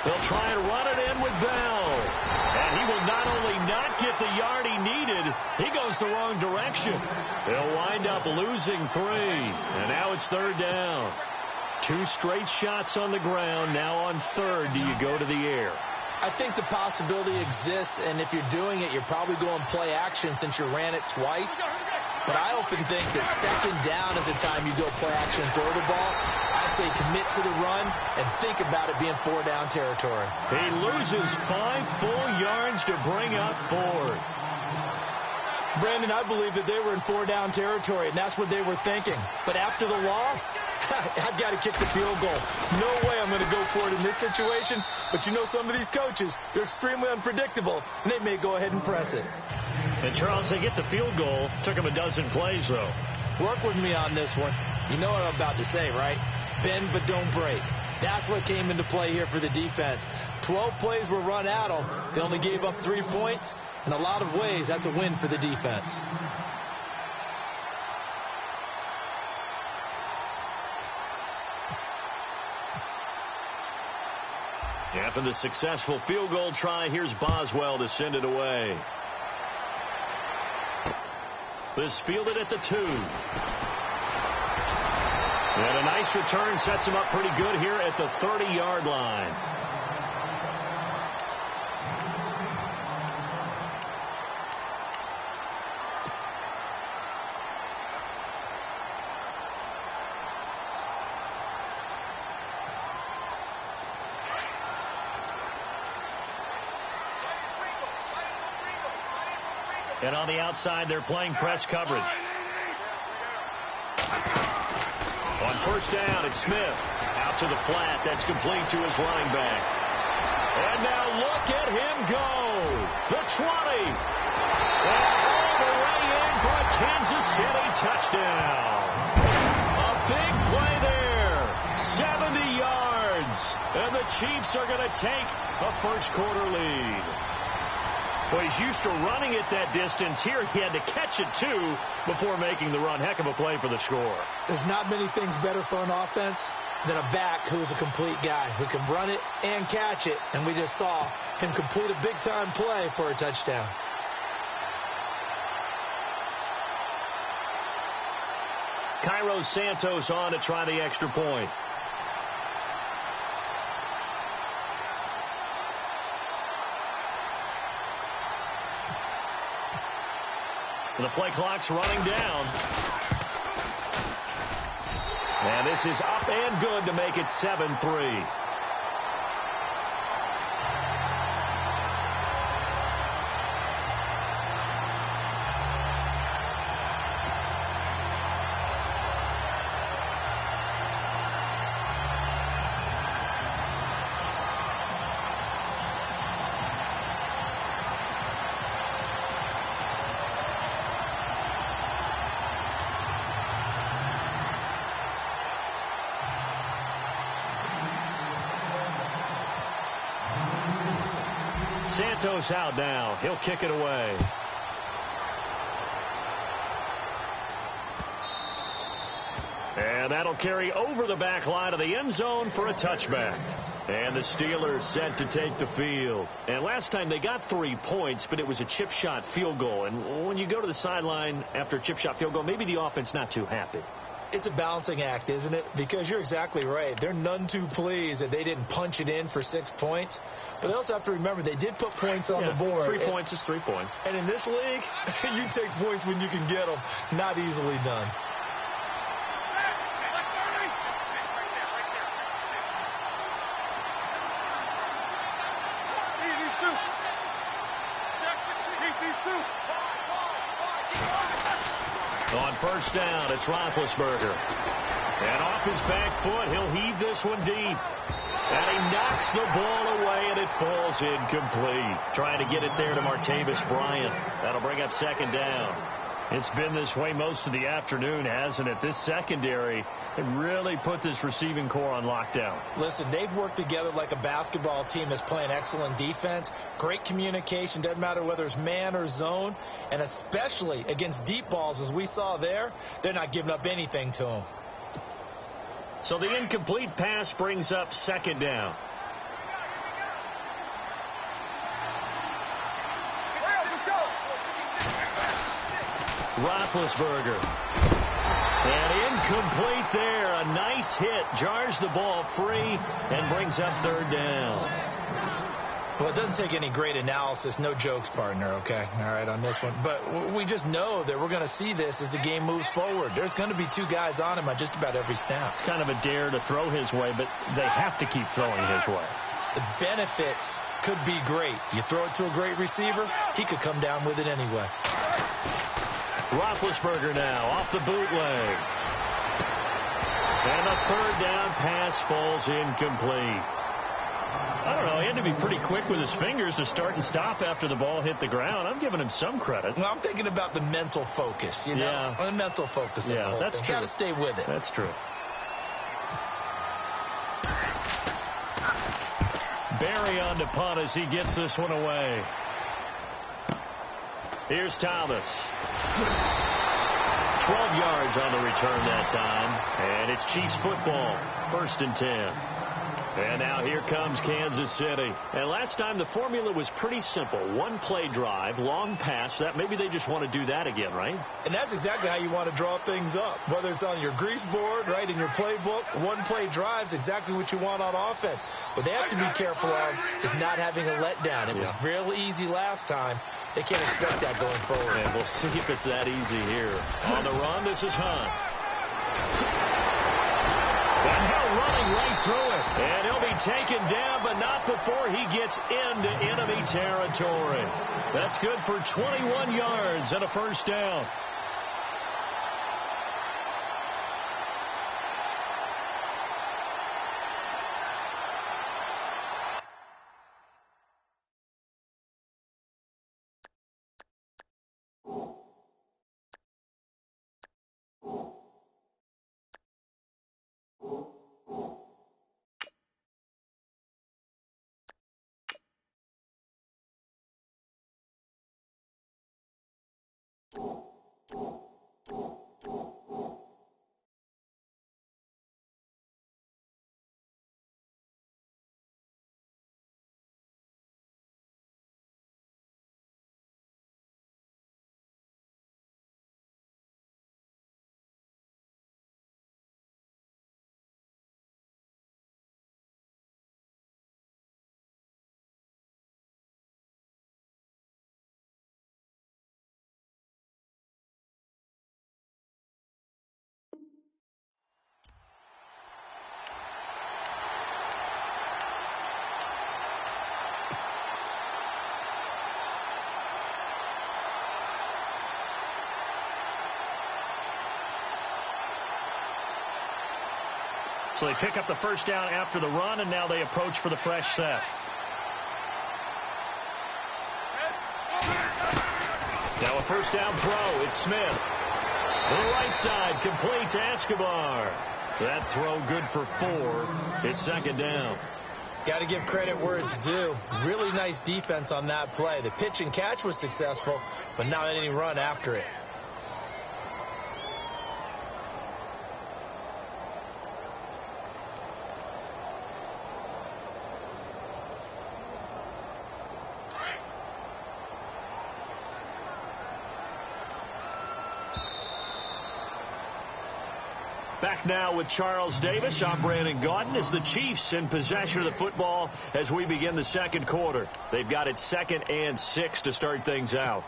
They'll try and run it in with Bell. And he will not only not get the yard he needed, he goes the wrong direction. They'll wind up losing 3. And now it's third down. 2 straight shots on the ground. Now on third, do you go to the air? I think the possibility exists, and if you're doing it, you're probably going play action since you ran it twice. But I often think that second down is the time you go play action and throw the ball. I say commit to the run and think about it being 4-down territory. He loses 5 full yards to bring up 4. Brandon, I believe that they were in 4-down territory, and that's what they were thinking. But after the loss, I've got to kick the field goal. No way I'm going to go for it in this situation. But you know some of these coaches, they're extremely unpredictable, and they may go ahead and press it. And, Charles, they get the field goal. Took them a dozen plays, though. Work with me on this one. You know what I'm about to say, right? Bend but don't break. That's what came into play here for the defense. 12 plays were run at them. They only gave up 3 points. In a lot of ways, that's a win for the defense. After the successful field goal try, here's Boswell to send it away. This fielded at the 2. And a nice return sets him up pretty good here at the 30-yard line. And on the outside, they're playing press coverage. On first down, it's Smith. Out to the flat. That's complete to his running back. And now look at him go. The 20. And all the way in for a Kansas City touchdown. A big play there. 70 yards. And the Chiefs are going to take a first-quarter lead. Well, he's used to running it that distance. Here he had to catch it, too, before making the run. Heck of a play for the score. There's not many things better for an offense than a back who's a complete guy who can run it and catch it. And we just saw him complete a big-time play for a touchdown. Cairo Santos on to try the extra point. The play clock's running down. And this is up and good to make it 7-3. Santos out now. He'll kick it away. And that'll carry over the back line of the end zone for a touchback. And the Steelers set to take the field. And last time they got 3 points, but it was a chip shot field goal. And when you go to the sideline after a chip shot field goal, maybe the offense not too happy. It's a balancing act, isn't it? Because you're exactly right. They're none too pleased that they didn't punch it in for 6 points. But they also have to remember they did put points on the board. 3 points is 3 points. And in this league, you take points when you can get them. Not easily done. On first down, it's Roethlisberger. And off his back foot, he'll heave this one deep. And he knocks the ball away, and it falls incomplete. Trying to get it there to Martavis Bryant. That'll bring up second down. It's been this way most of the afternoon, hasn't it? This secondary, it really put this receiving core on lockdown. Listen, they've worked together like a basketball team that's playing excellent defense. Great communication, doesn't matter whether it's man or zone. And especially against deep balls, as we saw there, they're not giving up anything to them. So the incomplete pass brings up second down. Roethlisberger. And incomplete there. A nice hit. Jars the ball free and brings up third down. Well, it doesn't take any great analysis. No jokes, partner, okay? All right, on this one. But we just know that we're going to see this as the game moves forward. There's going to be 2 guys on him on just about every snap. It's kind of a dare to throw his way, but they have to keep throwing his way. The benefits could be great. You throw it to a great receiver, he could come down with it anyway. Roethlisberger now off the bootleg. And a third down pass falls incomplete. I don't know. He had to be pretty quick with his fingers to start and stop after the ball hit the ground. I'm giving him some credit. Well, I'm thinking about the mental focus, you know? Yeah. The mental focus. Yeah, that's true. Got to stay with it. That's true. Barry on to punt as he gets this one away. Here's Thomas. 12 yards on the return that time. And it's Chiefs football. 1st and 10. And now here comes Kansas City. And last time the formula was pretty simple. 1-play drive, long pass. That maybe they just want to do that again, right? And that's exactly how you want to draw things up. Whether it's on your grease board, right, in your playbook, 1-play drive's exactly what you want on offense. What they have to be careful of is not having a letdown. It was real easy last time. They can't expect that going forward. And we'll see if it's that easy here. On the run, this is Hunt. And he'll running right through it. And he'll be taken down, but not before he gets into enemy territory. That's good for 21 yards and a first down. So they pick up the first down after the run, and now they approach for the fresh set. Now a first down throw. It's Smith. To the right side, complete to Escobar. That throw good for 4. It's second down. Got to give credit where it's due. Really nice defense on that play. The pitch and catch was successful, but not any run after it. now with Charles Davis. I'm Brandon Gaudin. As the Chiefs in possession of the football as we begin the second quarter. They've got it 2nd and 6 to start things out.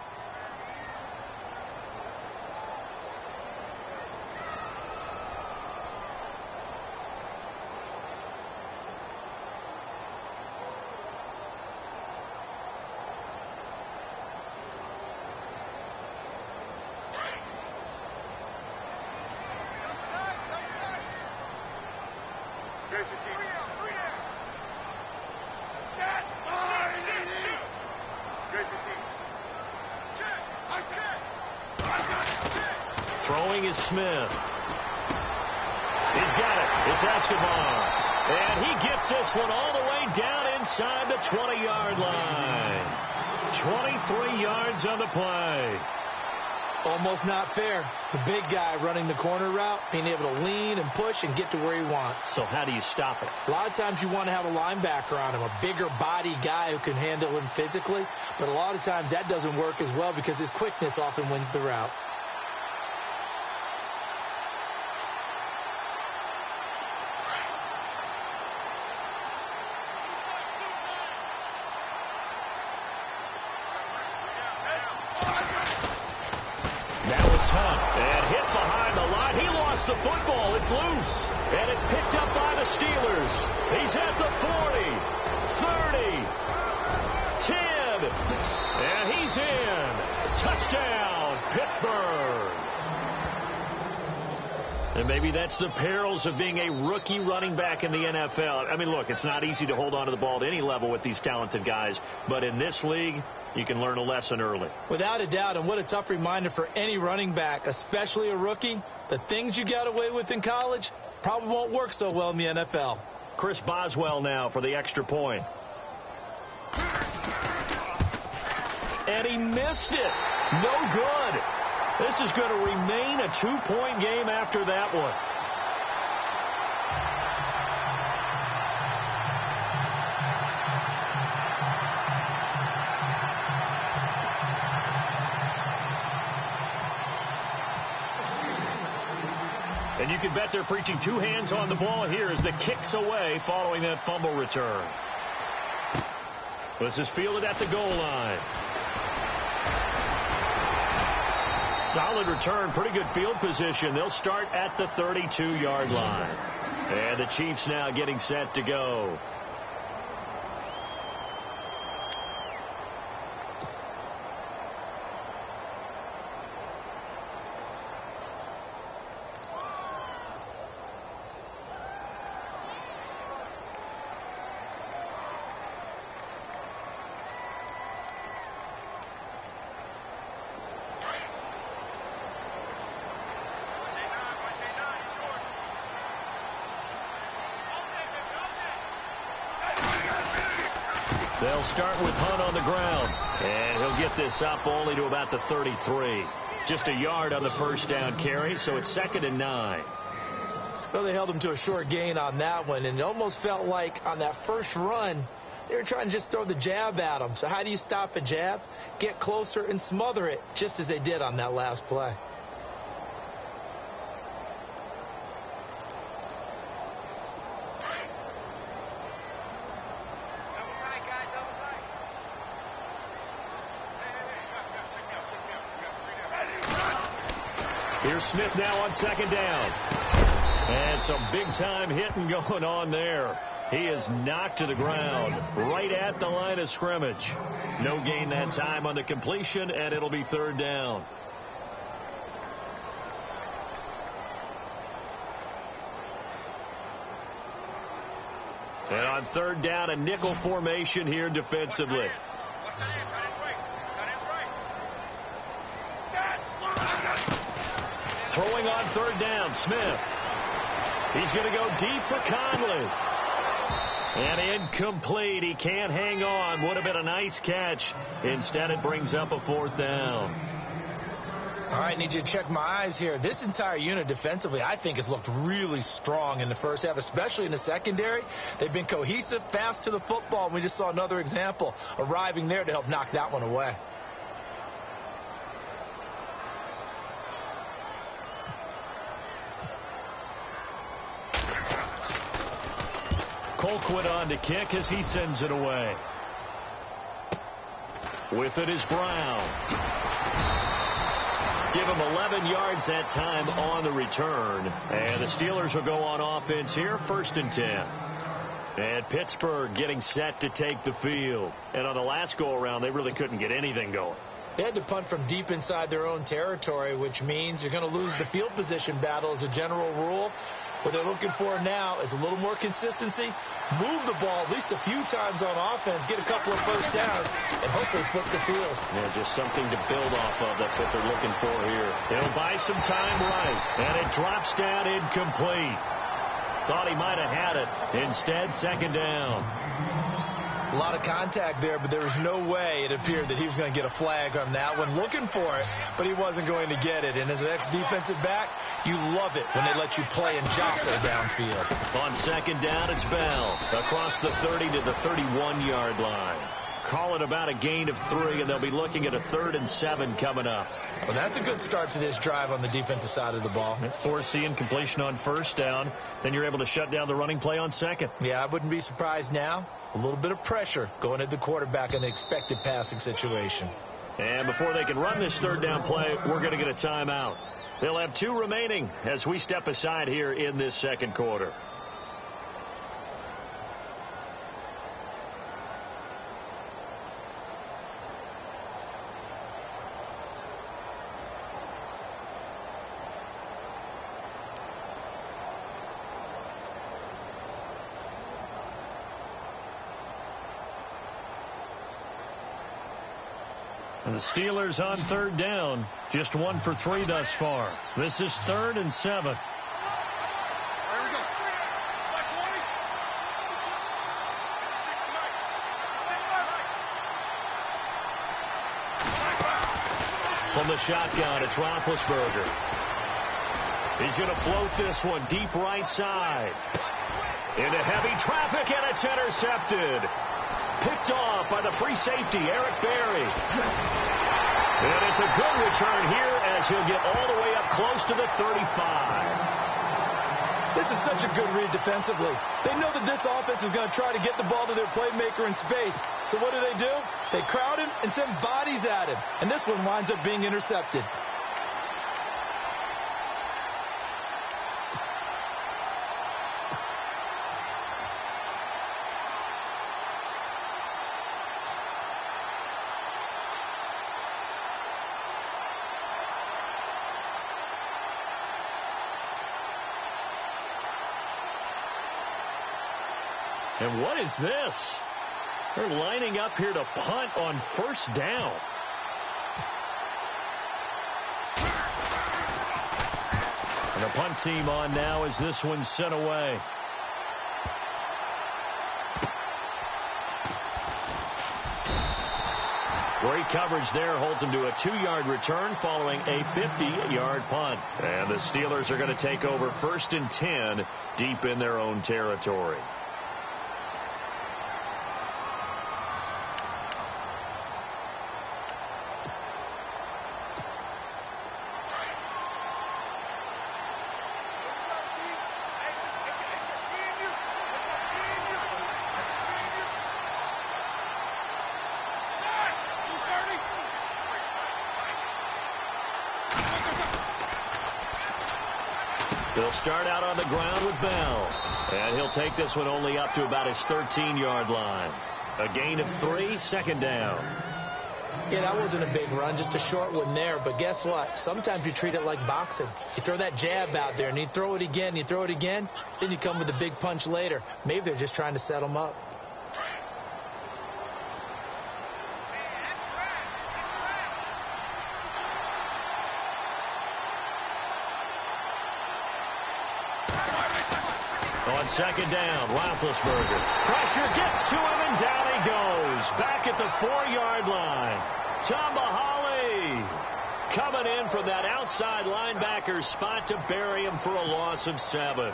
Throwing is Smith. He's got it. It's Escobar. And he gets this one all the way down inside the 20-yard line. 23 yards on the play. Almost not fair. The big guy running the corner route, being able to lean and push and get to where he wants. So how do you stop it? A lot of times you want to have a linebacker on him, a bigger body guy who can handle him physically. But a lot of times that doesn't work as well because his quickness often wins the route. The football, it's loose, and it's picked up by the Steelers. He's at the 40, 30, 10, and he's in. Touchdown, Pittsburgh. And maybe that's the perils of being a rookie running back in the NFL. I mean, look, it's not easy to hold on to the ball at any level with these talented guys, but in this league, you can learn a lesson early. Without a doubt, and what a tough reminder for any running back, especially a rookie. The things you got away with in college probably won't work so well in the NFL. Chris Boswell now for the extra point. And he missed it. No good. This is going to remain a 2-point game after that one. And you can bet they're preaching two hands on the ball here as the kick's away following that fumble return. This is fielded at the goal line. Solid return, pretty good field position. They'll start at the 32-yard line. And the Chiefs now getting set to go. They'll start with Hunt on the ground, and he'll get this up only to about the 33. Just a yard on the first down carry, so it's 2nd and 9. Well, they held him to a short gain on that one, and it almost felt like on that first run, they were trying to just throw the jab at him. So how do you stop a jab? Get closer and smother it, just as they did on that last play. Here's Smith now on 2nd down. And some big-time hitting going on there. He is knocked to the ground right at the line of scrimmage. No gain that time on the completion, and it'll be 3rd down. And on 3rd down, a nickel formation here defensively. Throwing on 3rd down, Smith. He's going to go deep for Conley. And incomplete. He can't hang on. Would have been a nice catch. Instead, it brings up a 4th down. All right, need you to check my eyes here. This entire unit defensively, I think, has looked really strong in the first half, especially in the secondary. They've been cohesive, fast to the football, and we just saw another example arriving there to help knock that one away. Colquitt on to kick as he sends it away. With it is Brown. Give him 11 yards that time on the return. And the Steelers will go on offense here, 1st and 10. And Pittsburgh getting set to take the field. And on the last go-around, they really couldn't get anything going. They had to punt from deep inside their own territory, which means you're going to lose the field position battle as a general rule. What they're looking for now is a little more consistency, move the ball at least a few times on offense, get a couple of first downs, and hopefully flip the field. Yeah, just something to build off of. That's what they're looking for here. They'll buy some time right, and it drops down incomplete. Thought he might have had it. Instead, 2nd down. A lot of contact there, but there was no way it appeared that he was going to get a flag on that one. Looking for it, but he wasn't going to get it. And as an ex-defensive back, you love it when they let you play and jostle downfield. On 2nd down, it's Bell. Across the 30 to the 31-yard line. Call it about a gain of 3, and they'll be looking at a 3rd and 7 coming up. Well, that's a good start to this drive on the defensive side of the ball. Forcing completion on 1st down. Then you're able to shut down the running play on 2nd. Yeah, I wouldn't be surprised now. A little bit of pressure going at the quarterback in an expected passing situation. And before they can run this 3rd down play, we're going to get a timeout. They'll have 2 remaining as we step aside here in this 2nd quarter. And the Steelers on 3rd down, just 1 for 3 thus far. This is 3rd and 7. From the shotgun, it's Roethlisberger. He's going to float this one deep right side. Into heavy traffic, and it's intercepted. Picked off by the free safety, Eric Berry. And it's a good return here as he'll get all the way up close to the 35. This is such a good read defensively. They know that this offense is going to try to get the ball to their playmaker in space. So what do? They crowd him and send bodies at him. And this one winds up being intercepted. And what is this? They're lining up here to punt on 1st down. And the punt team on now as this one's sent away. Great coverage there, holds him to a 2-yard return following a 50-yard punt. And the Steelers are going to take over 1st and 10 deep in their own territory. They'll start out on the ground with Bell. And he'll take this one only up to about his 13-yard line. A gain of 3, 2nd down. Yeah, that wasn't a big run, just a short one there. But guess what? Sometimes you treat it like boxing. You throw that jab out there, and you throw it again, then you come with a big punch later. Maybe they're just trying to set them up. On 2nd down, Roethlisberger. Pressure gets to him, and down he goes. Back at the 4-yard line. Tambahali coming in from that outside linebacker spot to bury him for a loss of 7.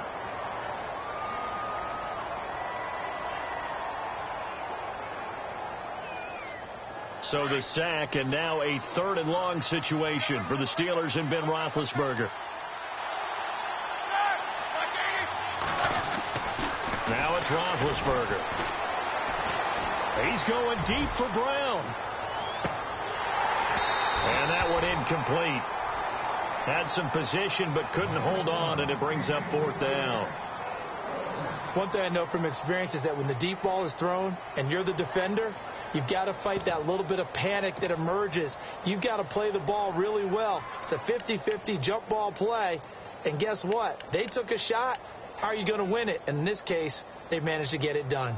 So the sack, and now a 3rd and long situation for the Steelers and Ben Roethlisberger. Now it's Roethlisberger. He's going deep for Brown. And that one incomplete. Had some position but couldn't hold on, and it brings up 4th down. One thing I know from experience is that when the deep ball is thrown and you're the defender, you've got to fight that little bit of panic that emerges. You've got to play the ball really well. It's a 50-50 jump ball play. And guess what? They took a shot. How are you going to win it? And in this case, they managed to get it done.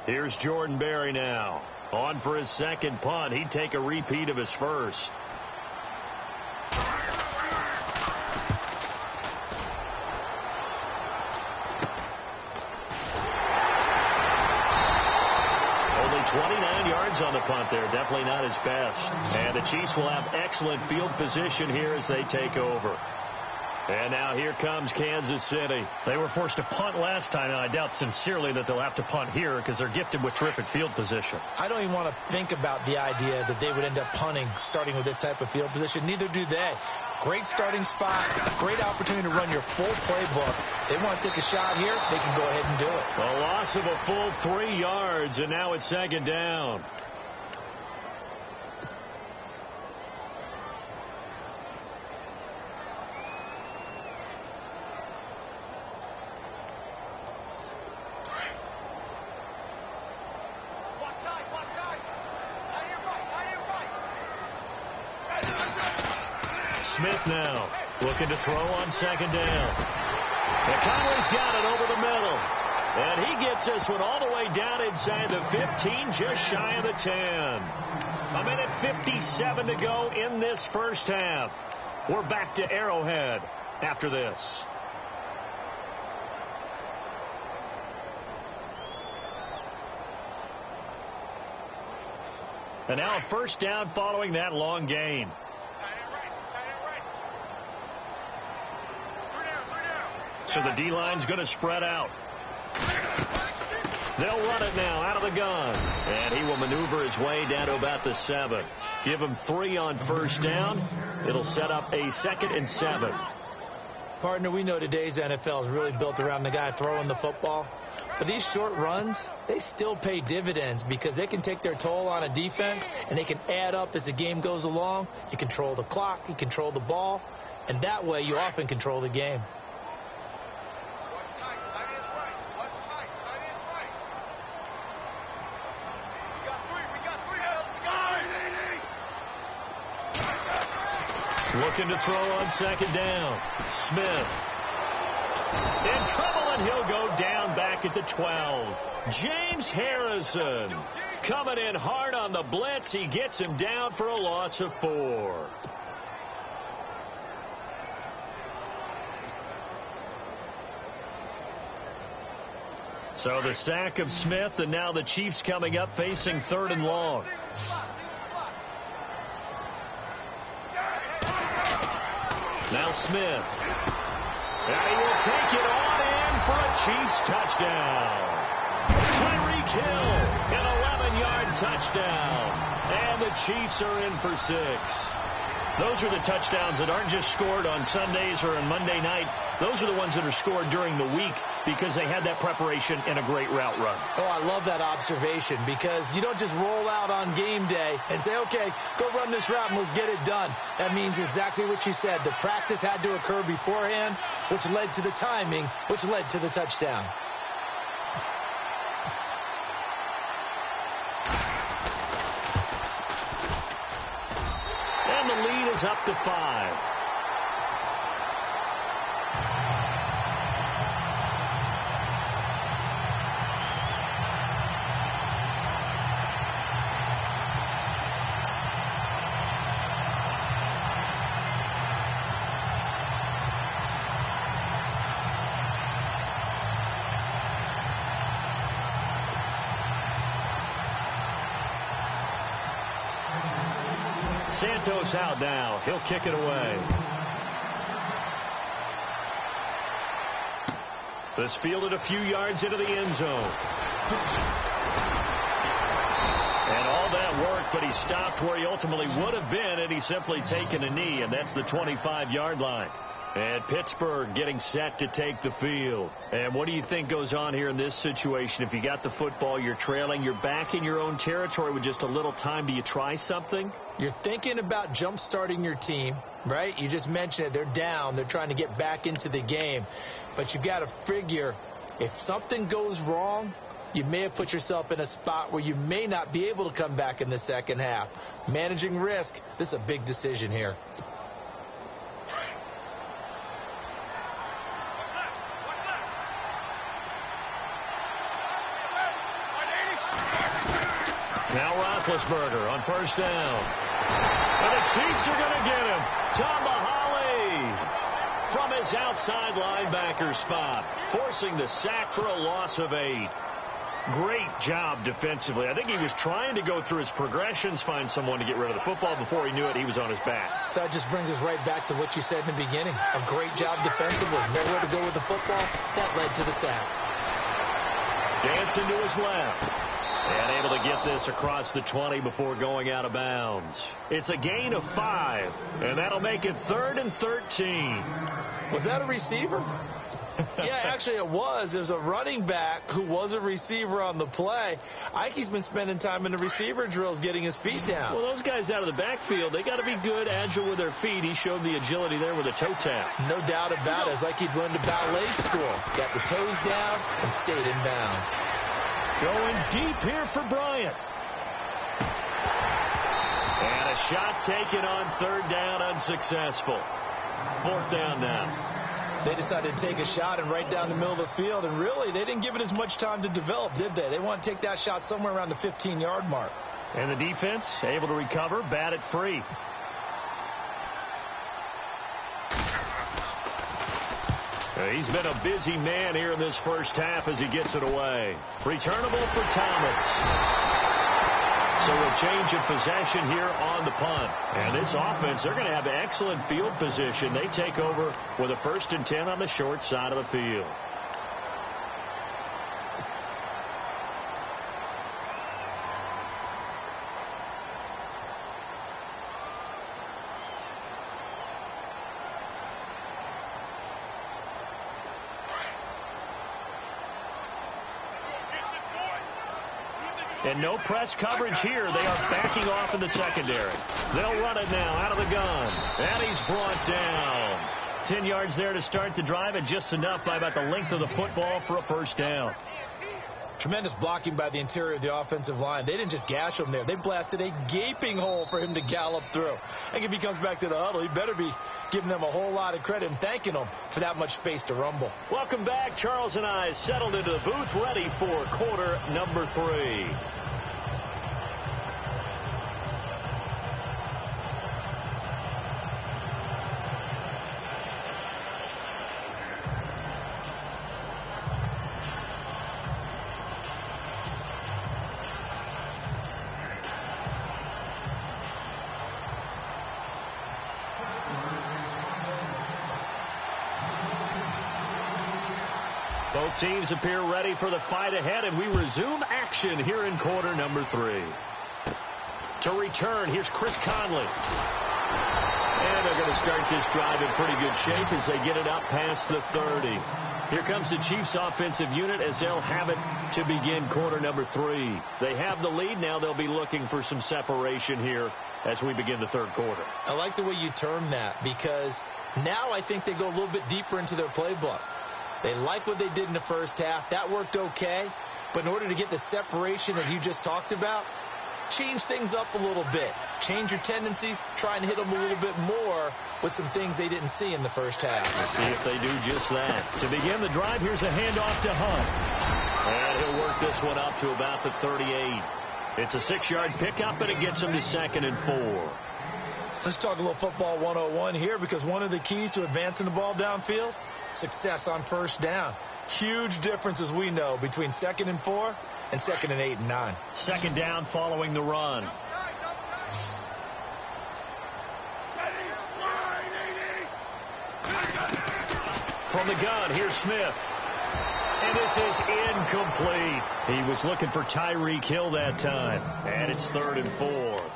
Here's Jordan Berry now. On for his second punt. He'd take a repeat of his first. Only 29 yards on the punt there. Definitely not his best. And the Chiefs will have excellent field position here as they take over. And now here comes Kansas City. They were forced to punt last time, and I doubt sincerely that they'll have to punt here because they're gifted with terrific field position. I don't even want to think about the idea that they would end up punting starting with this type of field position. Neither do they. Great starting spot, great opportunity to run your full playbook. They want to take a shot here, they can go ahead and do it. A loss of a full 3 yards, and now it's 2nd down. Smith now looking to throw on 2nd down. And Conley's got it over the middle. And he gets this one all the way down inside the 15, just shy of the 10. 1:57 to go in this first half. We're back to Arrowhead after this. And now a first down following that long gain. So the D-line's going to spread out. They'll run it now out of the gun. And he will maneuver his way down to about the 7. Give him 3 on first down. It'll set up a 2nd and 7. Partner, we know today's NFL is really built around the guy throwing the football. But these short runs, they still pay dividends because they can take their toll on a defense and they can add up as the game goes along. You control the clock, you control the ball, and that way you often control the game. Looking to throw on 2nd down. Smith. In trouble, and he'll go down back at the 12. James Harrison coming in hard on the blitz. He gets him down for a loss of 4. So the sack of Smith, and now the Chiefs coming up facing 3rd and long. Now Smith. And he will take it on in for a Chiefs touchdown. Tyreek Hill, an 11-yard touchdown. And the Chiefs are in for 6. Those are the touchdowns that aren't just scored on Sundays or on Monday night. Those are the ones that are scored during the week because they had that preparation in a great route run. Oh, I love that observation because you don't just roll out on game day and say, okay, go run this route and let's get it done. That means exactly what you said. The practice had to occur beforehand, which led to the timing, which led to the touchdown. And the lead is up to 5. Santos out now. He'll kick it away. This fielded a few yards into the end zone. And all that work, but he stopped where he ultimately would have been had he simply taken a knee, and that's the 25-yard line. And Pittsburgh getting set to take the field. And what do you think goes on here in this situation? If you got the football, you're trailing, you're back in your own territory with just a little time. Do you try something? You're thinking about jump-starting your team, right? You just mentioned it. They're down. They're trying to get back into the game. But you've got to figure if something goes wrong, you may have put yourself in a spot where you may not be able to come back in the second half. Managing risk, this is a big decision here. Now Roethlisberger on first down. And the Chiefs are going to get him. Tomahawk from his outside linebacker spot, forcing the sack for a loss of 8. Great job defensively. I think he was trying to go through his progressions, find someone to get rid of the football. Before he knew it, he was on his back. So that just brings us right back to what you said in the beginning. A great job defensively. Nowhere to go with the football. That led to the sack. Dancing to his left. And able to get this across the 20 before going out of bounds. It's a gain of 5, and that'll make it 3rd and 13. Was that a receiver? Yeah, actually it was. There's a running back who was a receiver on the play. Ike's been spending time in the receiver drills getting his feet down. Well, those guys out of the backfield, they got to be good, agile with their feet. He showed the agility there with a toe tap. No doubt about it. It's like he'd run to ballet school. Got the toes down and stayed in bounds. Going deep here for Bryant. And a shot taken on 3rd down, unsuccessful. 4th down now. They decided to take a shot and right down the middle of the field, and really, they didn't give it as much time to develop, did they? They want to take that shot somewhere around the 15-yard mark. And the defense able to recover, bat it free. He's been a busy man here in this first half as he gets it away. Returnable for Thomas. So a change of possession here on the punt. And this offense, they're going to have excellent field position. They take over with a 1st and 10 on the short side of the field. And no press coverage here. They are backing off in the secondary. They'll run it now out of the gun. And he's brought down. 10 yards there to start the drive, and just enough by about the length of the football for a 1st down. Tremendous blocking by the interior of the offensive line. They didn't just gash him there. They blasted a gaping hole for him to gallop through. I think if he comes back to the huddle, he better be giving them a whole lot of credit and thanking them for that much space to rumble. Welcome back. Charles and I settled into the booth, ready for quarter number 3. Both teams appear ready for the fight ahead, and we resume action here in quarter number 3. To return, here's Chris Conley. And they're going to start this drive in pretty good shape as they get it up past the 30. Here comes the Chiefs offensive unit as they'll have it to begin quarter number 3. They have the lead. Now they'll be looking for some separation here as we begin the 3rd quarter. I like the way you term that, because now I think they go a little bit deeper into their playbook. They like what they did in the first half. That worked okay. But in order to get the separation that you just talked about, change things up a little bit. Change your tendencies. Try and hit them a little bit more with some things they didn't see in the first half. We'll see if they do just that. To begin the drive, here's a handoff to Hunt. And he'll work this one up to about the 38. It's a 6-yard pickup, and it gets him to 2nd and 4. Let's talk a little football 101 here, because one of the keys to advancing the ball downfield, success on 1st down. Huge difference, as we know, between 2nd and 4 and 2nd and 8 and 9. 2nd down following the run. From the gun, here's Smith. And this is incomplete. He was looking for Tyreek Hill that time. And it's 3rd and 4.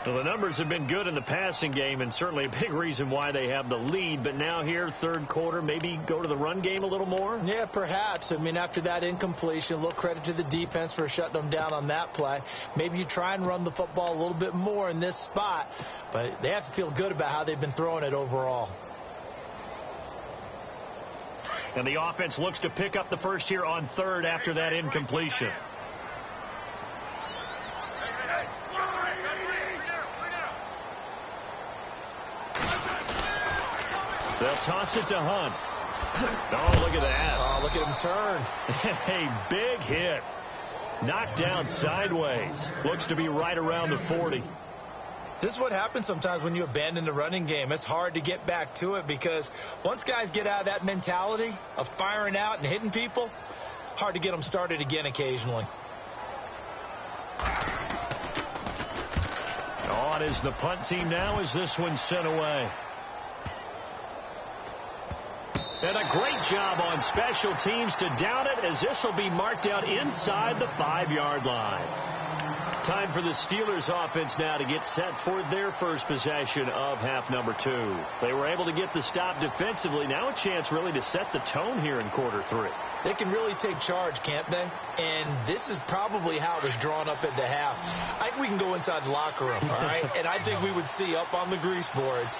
Well, the numbers have been good in the passing game, and certainly a big reason why they have the lead. But now here, third quarter, maybe go to the run game a little more? Yeah, perhaps. I mean, after that incompletion, a little credit to the defense for shutting them down on that play. Maybe you try and run the football a little bit more in this spot. But they have to feel good about how they've been throwing it overall. And the offense looks to pick up the first here on 3rd after that incompletion. They'll toss it to Hunt. Oh, look at that. Oh, look at him turn. A big hit. Knocked down sideways. Looks to be right around the 40. This is what happens sometimes when you abandon the running game. It's hard to get back to it because once guys get out of that mentality of firing out and hitting people, hard to get them started again occasionally. On is the punt team now as this one's sent away. And a great job on special teams to down it as this will be marked out inside the 5-yard line. Time for the Steelers offense now to get set for their first possession of half number 2. They were able to get the stop defensively. Now a chance really to set the tone here in quarter 3. They can really take charge, can't they? And this is probably how it was drawn up at the half. I think we can go inside the locker room, all right? And I think we would see up on the grease boards,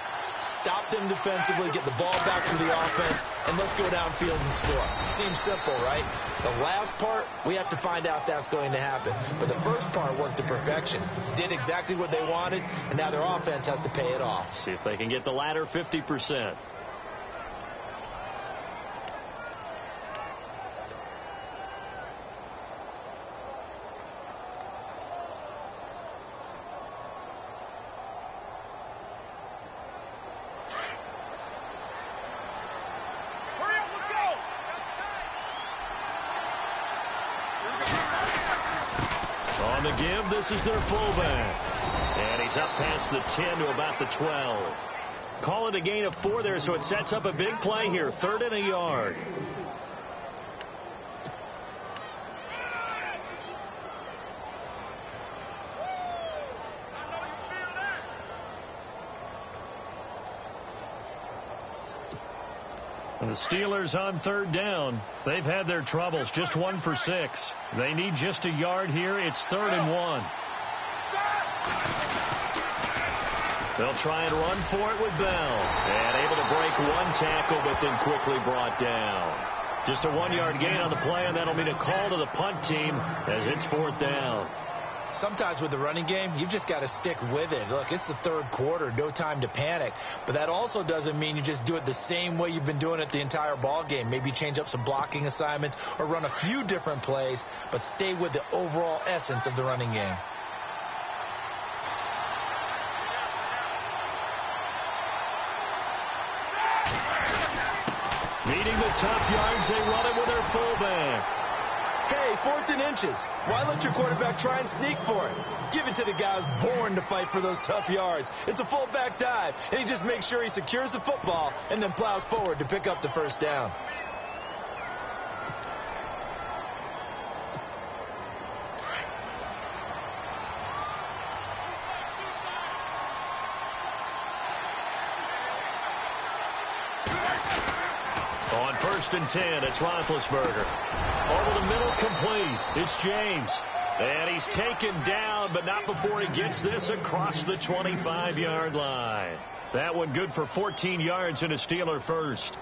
stop them defensively, get the ball back to the offense, and let's go downfield and score. Seems simple, right? The last part, we have to find out if that's going to happen. But the first part worked to perfection. Did exactly what they wanted, and now their offense has to pay it off. See if they can get the latter 50%. On the give, this is their fullback. And he's up past the 10 to about the 12. Call it a gain of 4 there, so it sets up a big play here. 3rd and a yard. And the Steelers on 3rd down. They've had their troubles. Just 1 for 6. They need just a yard here. It's 3rd and 1. They'll try and run for it with Bell. And able to break 1 tackle, but then quickly brought down. Just a 1-yard gain on the play, and that'll mean a call to the punt team as it's 4th down. Sometimes with the running game, you've just got to stick with it. Look, it's the 3rd quarter, no time to panic. But that also doesn't mean you just do it the same way you've been doing it the entire ball game. Maybe change up some blocking assignments or run a few different plays, but stay with the overall essence of the running game. Needing the tough yards, they run it with their fullback. Hey, 4th and inches. Why let your quarterback try and sneak for it? Give it to the guy who's born to fight for those tough yards. It's a fullback dive, and he just makes sure he secures the football and then plows forward to pick up the first down. On 1st and 10, it's Roethlisberger. Over the middle, complete. It's James. And he's taken down, but not before he gets this across the 25-yard line. That one good for 14 yards and a Steeler first.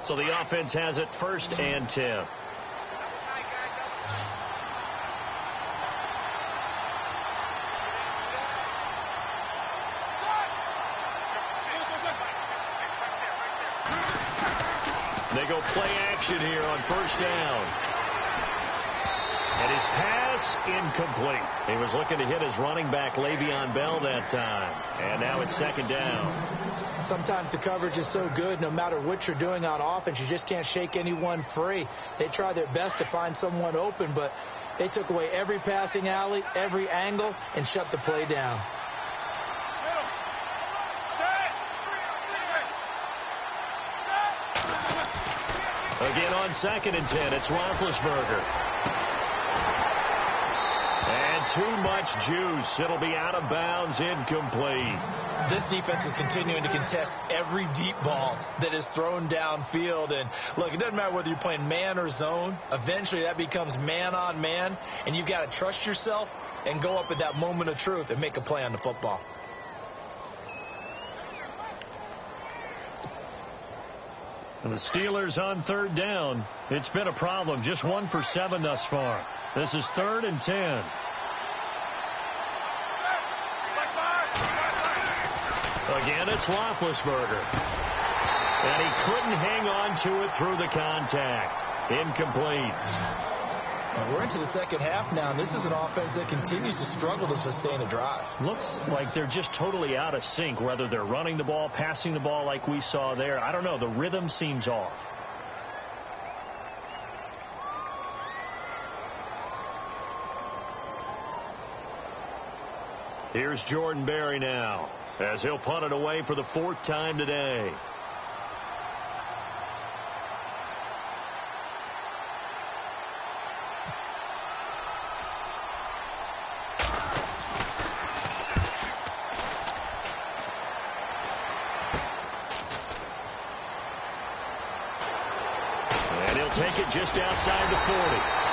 So the offense has it 1st and 10. They go play action here on 1st down. And his pass incomplete. He was looking to hit his running back, Le'Veon Bell, that time. And now it's 2nd down. Sometimes the coverage is so good, no matter what you're doing on offense, you just can't shake anyone free. They try their best to find someone open, but they took away every passing alley, every angle, and shut the play down. Again on 2nd and 10, it's Roethlisberger. And too much juice. It'll be out of bounds, incomplete. This defense is continuing to contest every deep ball that is thrown downfield. And, look, it doesn't matter whether you're playing man or zone. Eventually that becomes man on man, and you've got to trust yourself and go up at that moment of truth and make a play on the football. And the Steelers on 3rd down. It's been a problem. Just 1 for 7 thus far. This is 3rd and 10. Again, it's Roethlisberger. And he couldn't hang on to it through the contact. Incomplete. We're into the second half now, and this is an offense that continues to struggle to sustain a drive. Looks like they're just totally out of sync, whether they're running the ball, passing the ball like we saw there. I don't know. The rhythm seems off. Here's Jordan Berry now, as he'll punt it away for the 4th time today. And he'll take it just outside the 40.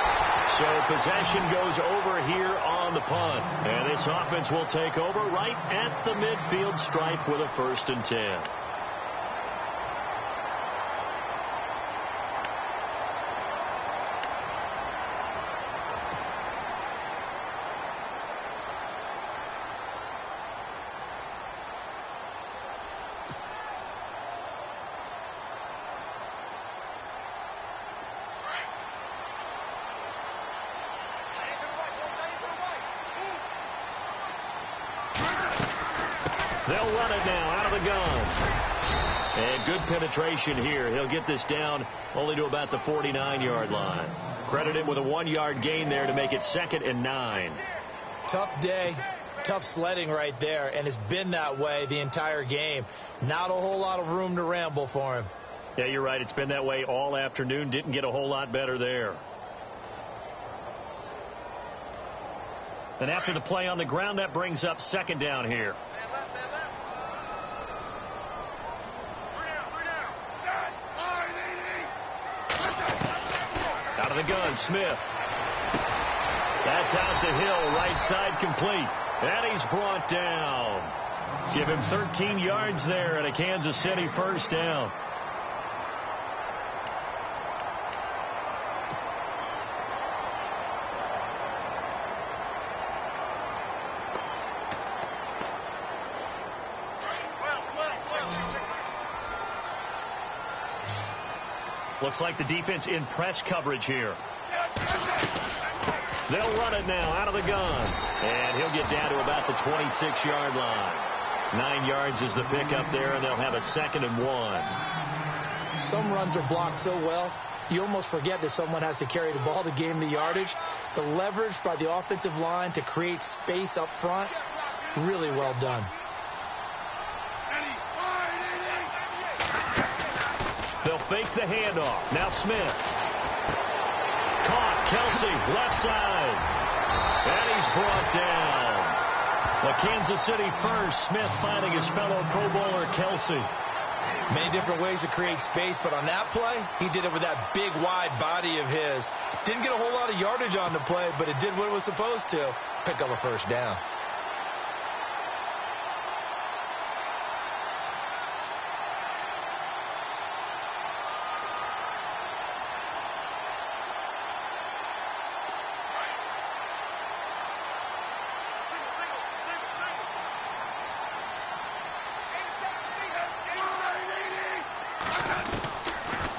So possession goes over here on the punt. And this offense will take over right at the midfield stripe with a 1st and 10. They'll run it now out of the gun. And good penetration here. He'll get this down only to about the 49-yard line. Credit him with a 1-yard gain there to make it 2nd and 9. Tough day, tough sledding right there, and it's been that way the entire game. Not a whole lot of room to ramble for him. Yeah, you're right. It's been that way all afternoon. Didn't get a whole lot better there. And after the play on the ground, that brings up 2nd down here. Out of the gun, Smith. That's out to Hill, right side complete. And he's brought down. Give him 13 yards there and a Kansas City 1st down. Looks like the defense in press coverage here. They'll run it now out of the gun. And he'll get down to about the 26-yard line. 9 yards is the pickup there, and they'll have a 2nd and 1. Some runs are blocked so well, you almost forget that someone has to carry the ball to gain the yardage. The leverage by the offensive line to create space up front, really well done. They'll fake the handoff. Now Smith. Caught. Kelsey, left side. And he's brought down. The Kansas City 1st. Smith finding his fellow Pro Bowler Kelsey. Many different ways to create space, but on that play, he did it with that big, wide body of his. Didn't get a whole lot of yardage on the play, but it did what it was supposed to. Pick up a 1st down.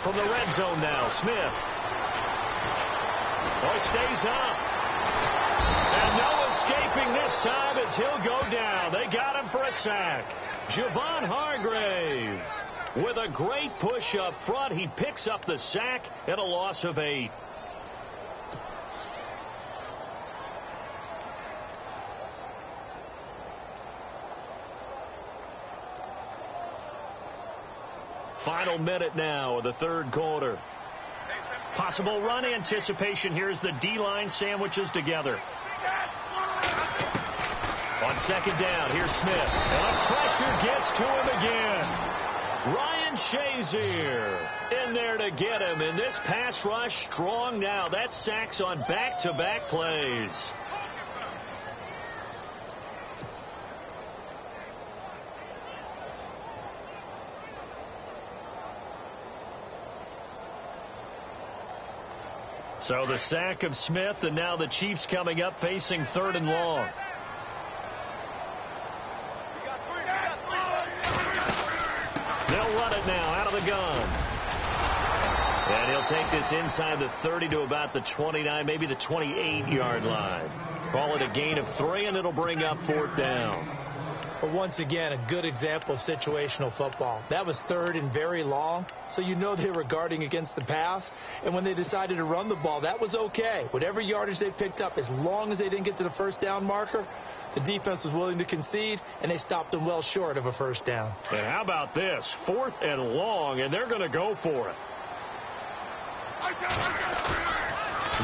From the red zone now, Smith. Oh, he stays up. And no escaping this time as he'll go down. They got him for a sack. Javon Hargrave with a great push up front. He picks up the sack and a loss of 8. Final minute now of the 3rd quarter. possible run anticipation here as the D-line sandwiches together. On second down, here's Smith. And the pressure gets to him again. Ryan Shazier in there to get him. And this pass rush strong now. That's sacks on back-to-back plays. So the sack of Smith, and now the Chiefs coming up facing 3rd and long. They'll run it now out of the gun. And he'll take this inside the 30 to about the 29, maybe the 28-yard line. Call it a gain of 3, and it'll bring up 4th down. But once again, a good example of situational football. That was 3rd and very long, so you know they were guarding against the pass. And when they decided to run the ball, that was okay. Whatever yardage they picked up, as long as they didn't get to the 1st down marker, the defense was willing to concede, and they stopped them well short of a 1st down. And how about this? 4th and long, and they're going to go for it.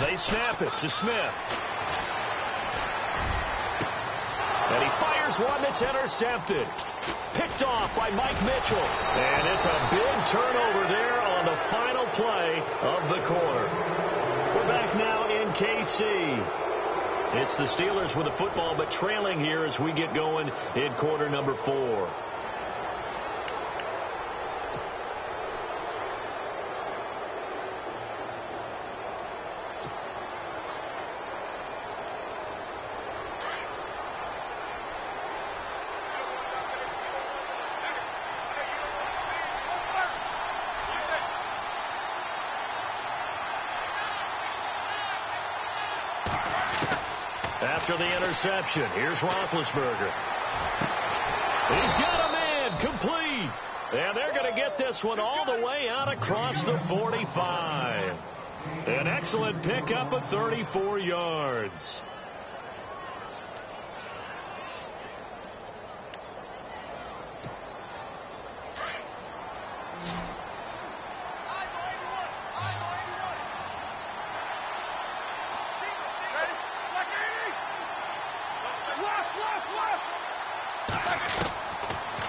They snap it to Smith. And he fires one that's intercepted. Picked off by Mike Mitchell. And it's a big turnover there on the final play of the quarter. We're back now in KC. It's the Steelers with the football, but trailing here as we get going in quarter number 4. After the interception, here's Roethlisberger. He's got a man complete. And they're going to get this one all the way out across the 45. An excellent pickup of 34 yards.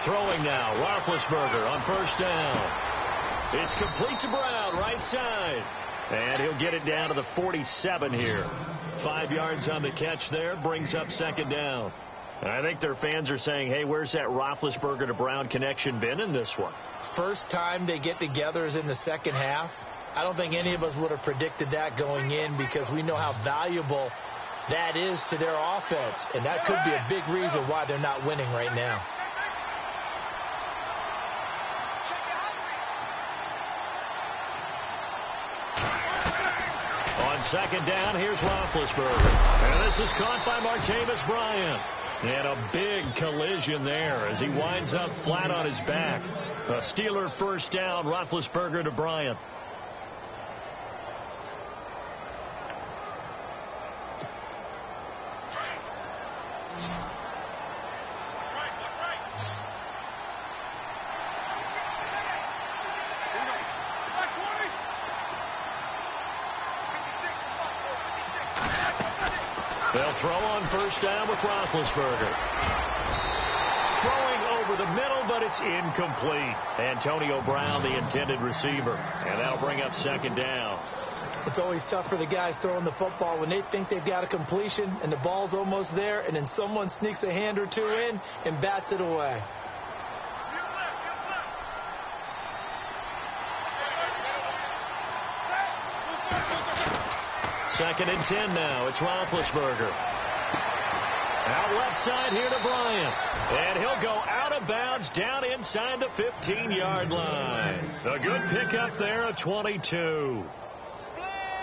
Throwing now, Roethlisberger on 1st down. It's complete to Brown, right side. And he'll get it down to the 47 here. 5 yards on the catch there, brings up 2nd down. And I think their fans are saying, hey, where's that Roethlisberger to Brown connection been in this one? First time they get together is in the 2nd half. I don't think any of us would have predicted that going in because we know how valuable that is to their offense. And that could be a big reason why they're not winning right now. On 2nd down, here's Roethlisberger. And this is caught by Martavis Bryant. And a big collision there as he winds up flat on his back. A Steeler 1st down, Roethlisberger to Bryant. They'll throw on 1st down with Roethlisberger. Throwing over the middle, but it's incomplete. Antonio Brown, the intended receiver. And that'll bring up 2nd down. It's always tough for the guys throwing the football when they think they've got a completion and the ball's almost there, and then someone sneaks a hand or two in and bats it away. Second and 10 now. It's Roethlisberger. Out left side here to Bryant. And he'll go out of bounds down inside the 15-yard line. A good pickup there, a 22.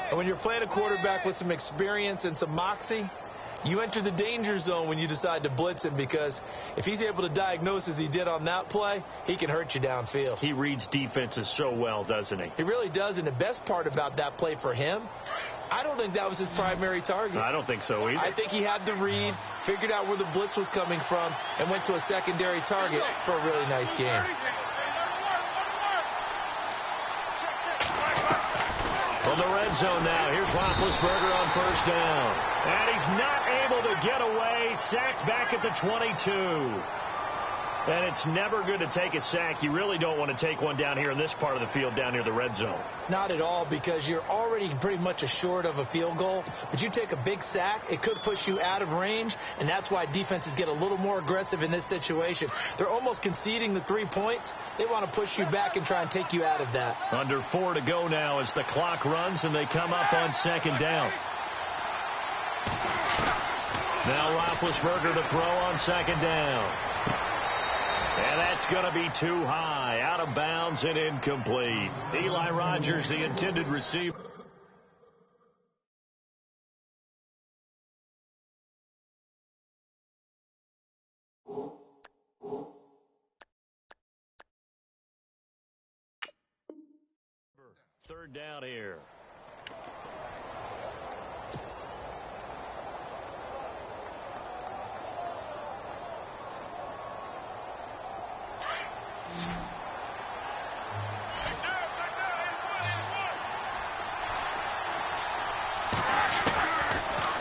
And when you're playing a quarterback with some experience and some moxie, you enter the danger zone when you decide to blitz him, because if he's able to diagnose as he did on that play, he can hurt you downfield. He reads defenses so well, doesn't he? He really does, and the best part about that play for him, I don't think that was his primary target. I don't think so either. I think he had the read, figured out where the blitz was coming from, and went to a secondary target for a really nice game. The From the red zone now, here's Roethlisberger on first down. And he's not able to get away. Sacked back at the 22. And it's never good to take a sack. You really don't want to take one down here in this part of the field down near the red zone. Not at all, because you're already pretty much assured of a field goal. But you take a big sack, it could push you out of range, and that's why defenses get a little more aggressive in this situation. They're almost conceding the 3 points. They want to push you back and try and take you out of that. Under 4 to go now as the clock runs and they come up on second down. Now Roethlisberger to throw on second down. And that's going to be too high, out of bounds and incomplete. Eli Rogers, the intended receiver. Third down here.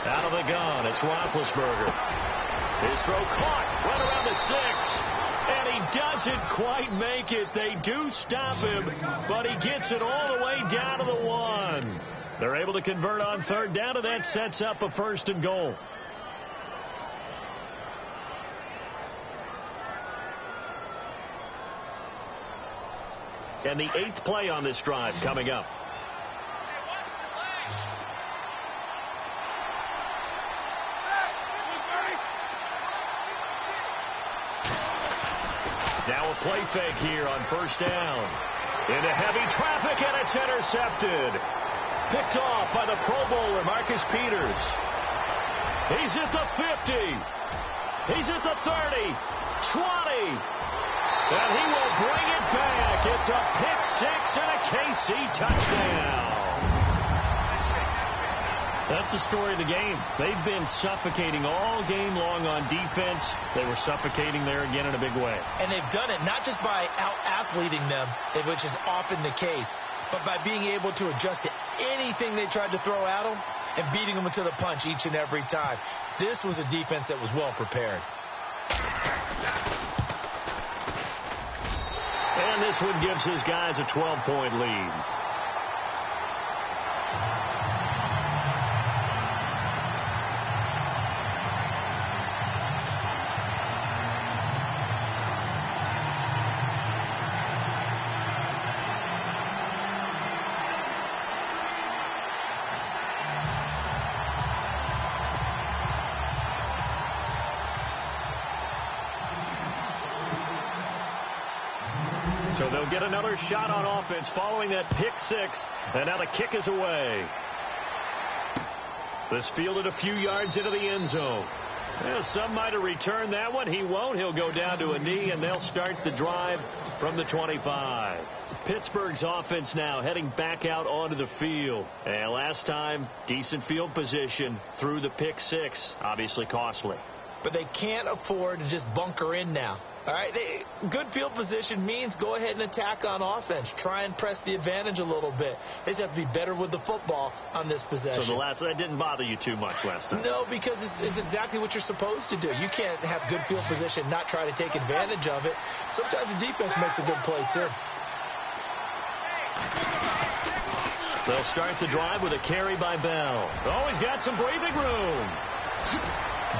Out of the gun, it's Roethlisberger. His throw caught right around the 6. And he doesn't quite make it. They do stop him, but he gets it all the way down to the 1. They're able to convert on third down, and that sets up a 1st and goal. And the 8th play on this drive coming up. Now a play fake here on first down. Into heavy traffic, and it's intercepted. Picked off by the Pro Bowler, Marcus Peters. He's at the 50. He's at the 30. 20. And he will bring it back. It's a pick 6 and a KC touchdown. That's the story of the game. They've been suffocating all game long on defense. They were suffocating there again in a big way. And they've done it not just by out-athleting them, which is often the case, but by being able to adjust to anything they tried to throw at them and beating them to the punch each and every time. This was a defense that was well prepared. And this one gives his guys a 12-point lead. So they'll get another shot on offense following that pick 6. And now the kick is away. This fielded a few yards into the end zone. Well, some might have returned that one. He won't. He'll go down to a knee, and they'll start the drive from the 25. Pittsburgh's offense now heading back out onto the field. And last time, decent field position through the pick 6. Obviously costly. But they can't afford to just bunker in now. All right, good field position means go ahead and attack on offense. Try and press the advantage a little bit. They just have to be better with the football on this possession. So that didn't bother you too much last time? No, because it's exactly what you're supposed to do. You can't have good field position, not try to take advantage of it. Sometimes the defense makes a good play, too. They'll start the drive with a carry by Bell. Oh, he's got some breathing room.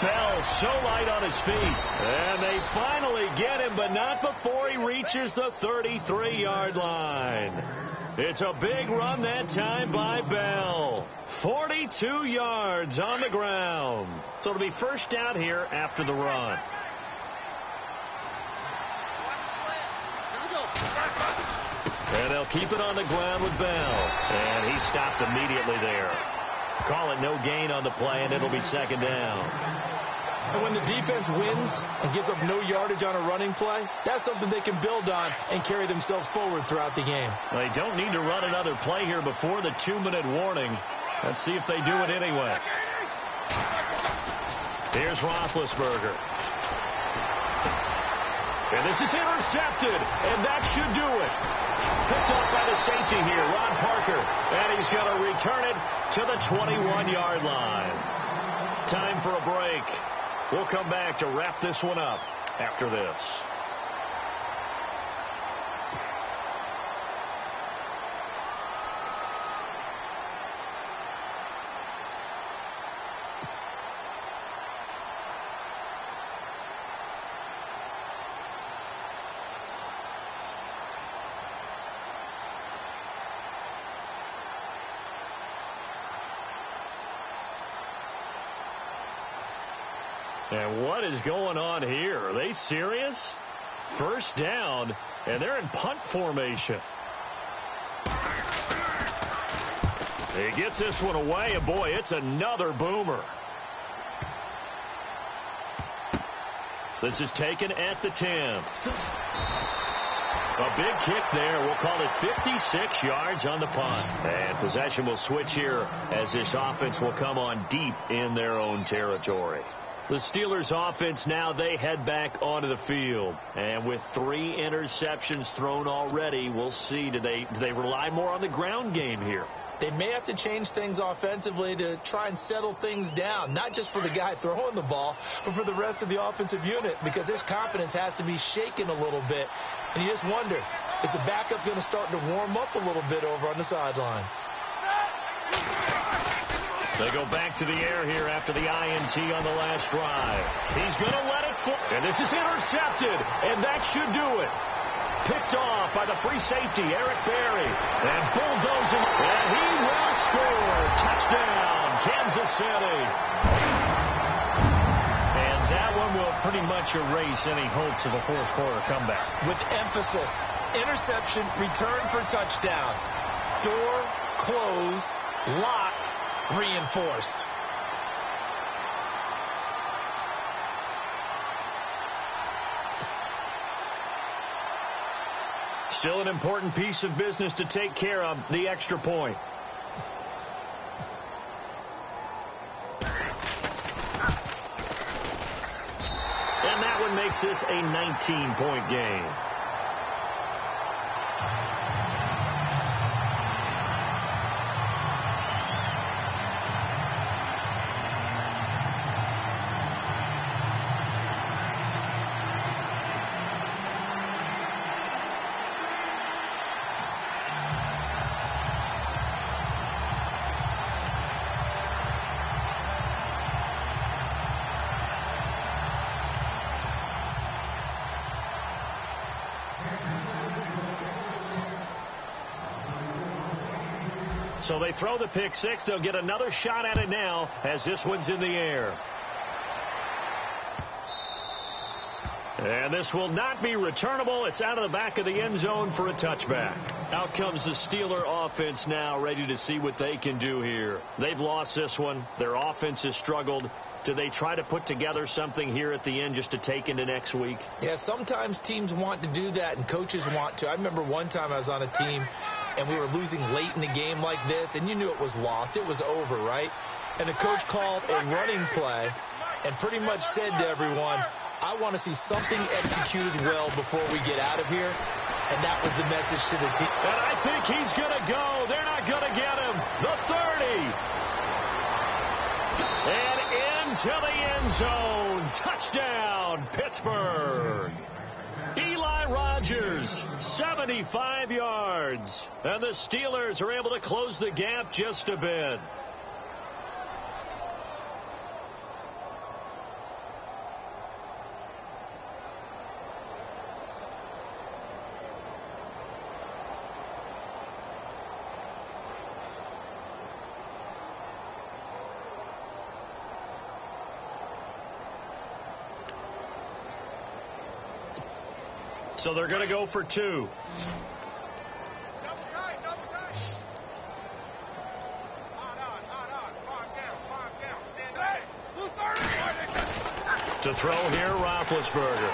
Bell so light on his feet. And they finally get him, but not before he reaches the 33-yard line. It's a big run that time by Bell. 42 yards on the ground. So it'll be first down here after the run. And they'll keep it on the ground with Bell. And he stopped immediately there. Call it no gain on the play, and it'll be second down. And when the defense wins and gives up no yardage on a running play, that's something they can build on and carry themselves forward throughout the game. They don't need to run another play here before the 2-minute warning. Let's see if they do it anyway. Here's Roethlisberger. And this is intercepted, and that should do it. Picked up by the safety here, Ron Parker. And he's going to return it to the 21-yard line. Time for a break. We'll come back to wrap this one up after this. And what is going on here? Are they serious? First down, and they're in punt formation. He gets this one away, and boy, it's another boomer. This is taken at the 10. A big kick there. We'll call it 56 yards on the punt. And possession will switch here as this offense will come on deep in their own territory. The Steelers offense now, they head back onto the field. And with 3 interceptions thrown already, we'll see. Do they rely more on the ground game here? They may have to change things offensively to try and settle things down, not just for the guy throwing the ball, but for the rest of the offensive unit, because this confidence has to be shaken a little bit. And you just wonder, is the backup going to start to warm up a little bit over on the sideline? They go back to the air here after the INT on the last drive. He's going to let it fly. And this is intercepted, and that should do it. Picked off by the free safety, Eric Berry. And bulldozing. And he will score. Touchdown, Kansas City. And that one will pretty much erase any hopes of a fourth quarter comeback. With emphasis, interception, return for touchdown. Door closed, locked, reinforced. Still an important piece of business to take care of, the extra point. And that one makes this a 19-point game. So they throw the pick six. They'll get another shot at it now as this one's in the air. And this will not be returnable. It's out of the back of the end zone for a touchback. Out comes the Steeler offense now, ready to see what they can do here. They've lost this one. Their offense has struggled. Do they try to put together something here at the end just to take into next week? Yeah, sometimes teams want to do that and coaches want to. I remember one time I was on a team and we were losing late in the game like this, and you knew it was lost. It was over, right? And the coach called a running play and pretty much said to everyone, I want to see something executed well before we get out of here. And that was the message to the team. And I think he's going to go. They're not going to get him. The 30. And into the end zone. Touchdown, Pittsburgh. Eli Rogers, 75 yards. And the Steelers are able to close the gap just a bit. So they're going to go for 2. Double tight, double tight. Hard on. Farm down. Stand up. To throw here, Roethlisberger.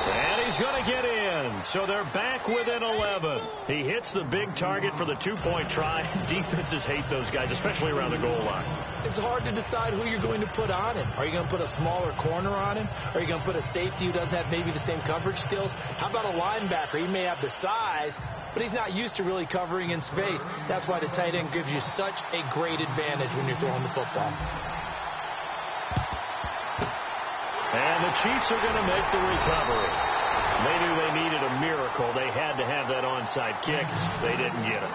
And he's going to get in. So they're back within 11. He hits the big target for the two-point try. Defenses hate those guys, especially around the goal line. It's hard to decide who you're going to put on him. Are you going to put a smaller corner on him? Are you going to put a safety who doesn't have maybe the same coverage skills? How about a linebacker? He may have the size, but he's not used to really covering in space. That's why the tight end gives you such a great advantage when you're throwing the football. And the Chiefs are going to make the recovery. They knew they needed a miracle. They had to have that onside kick. They didn't get it.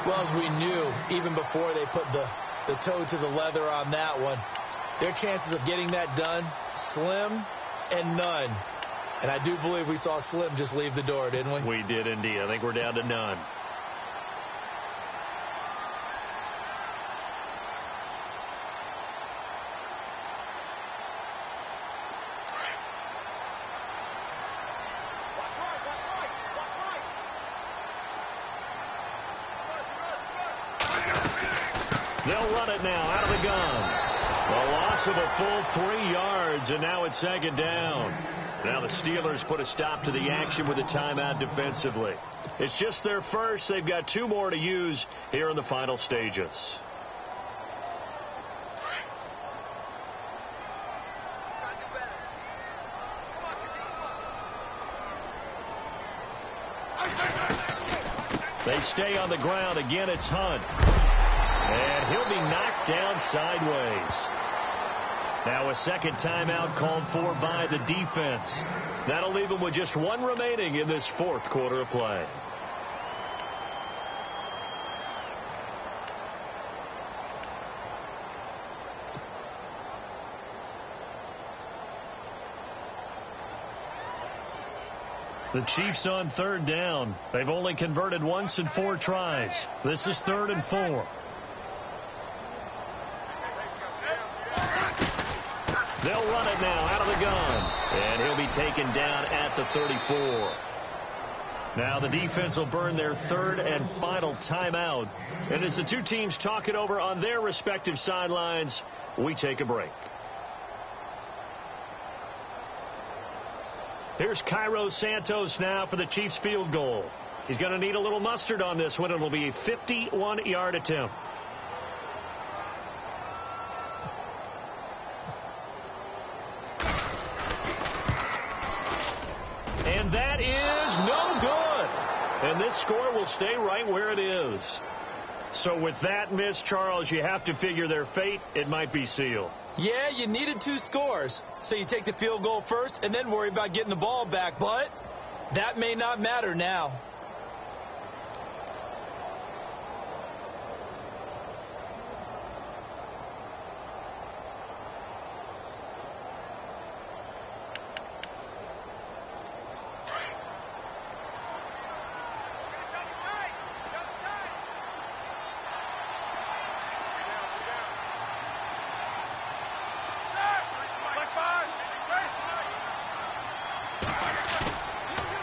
Well, as we knew, even before they put the toe to the leather on that one, their chances of getting that done, slim and none. And I do believe we saw Slim just leave the door, didn't we? We did indeed. I think we're down to none. They'll run it now out of the gun. A loss of a full 3 yards, and now it's second down. Now the Steelers put a stop to the action with a timeout defensively. It's just their first. They've got 2 more to use here in the final stages. They stay on the ground. Again, it's Hunt. And he'll be knocked down sideways. Now a second timeout called for by the defense. That'll leave them with just 1 remaining in this 4th quarter of play. The Chiefs on 3rd down. They've only converted once in 4 tries. This is 3rd and 4. They'll run it now out of the gun. And he'll be taken down at the 34. Now the defense will burn their 3rd and final timeout. And as the 2 teams talk it over on their respective sidelines, we take a break. Here's Cairo Santos now for the Chiefs field goal. He's going to need a little mustard on this one. It'll be a 51-yard attempt. And that is no good. And this score will stay right where it is. So with that miss, Charles, you have to figure their fate. It might be sealed. Yeah, you needed 2 scores. So you take the field goal first and then worry about getting the ball back. But that may not matter now.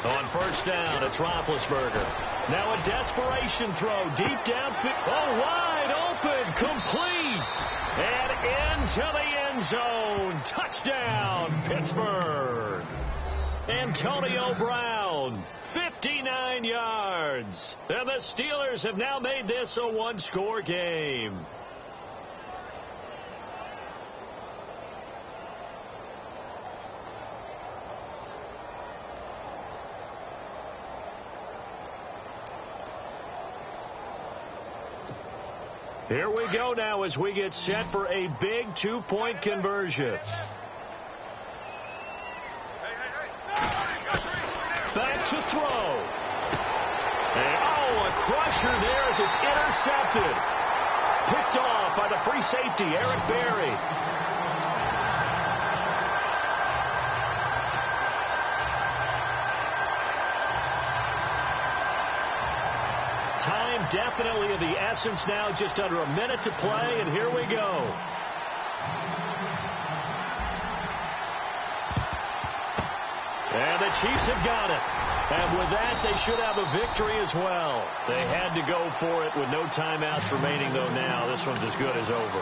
On 1st down, it's Roethlisberger. Now a desperation throw deep downfield. Oh, wide open, complete. And into the end zone. Touchdown, Pittsburgh. Antonio Brown, 59 yards. And the Steelers have now made this a 1-score game. Here we go now as we get set for a big 2-point conversion. Back to throw. And, a crusher there as it's intercepted. Picked off by the free safety, Eric Berry. Time definitely of the essence now, just under a minute to play, and here we go. And the Chiefs have got it. And with that, they should have a victory as well. They had to go for it with no timeouts remaining, though, now. This one's as good as over.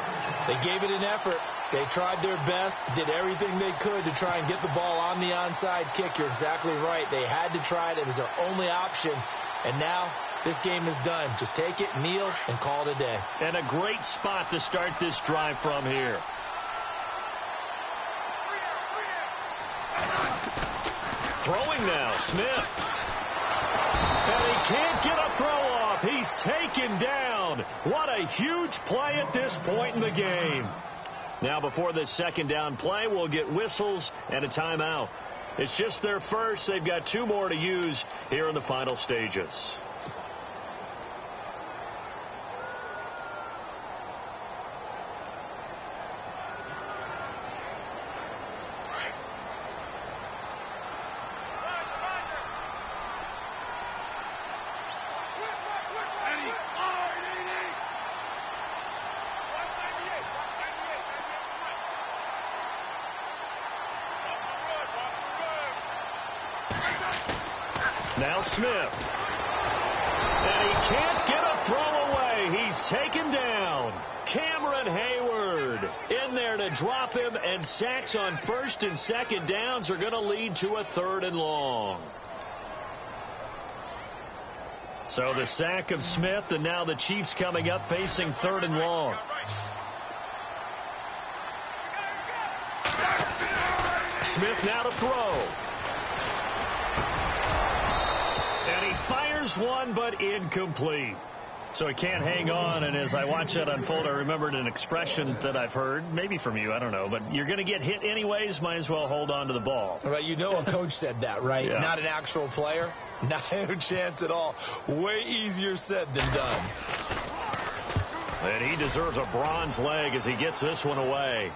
They gave it an effort. They tried their best, did everything they could to try and get the ball on the onside kick. You're exactly right. They had to try it. It was their only option. And now this game is done. Just take it, kneel, and call it a day. And a great spot to start this drive from here. Throwing now, Smith. And he can't get a throw off. He's taken down. What a huge play at this point in the game. Now before this second down play, we'll get whistles and a timeout. It's just their first. They've got 2 more to use here in the final stages. Now Smith. And he can't get a throw away. He's taken down. Cameron Hayward in there to drop him, and sacks on first and second downs are going to lead to a 3rd and long. So the sack of Smith, and now the Chiefs coming up facing 3rd and long. Smith now to throw. And he fires one, but incomplete. So he can't hang on, and as I watch that unfold, I remembered an expression that I've heard, maybe from you, I don't know, but you're going to get hit anyways, might as well hold on to the ball. Right, you know a coach said that, right? Yeah. Not an actual player. Not a chance at all. Way easier said than done. And he deserves a bronze leg as he gets this one away.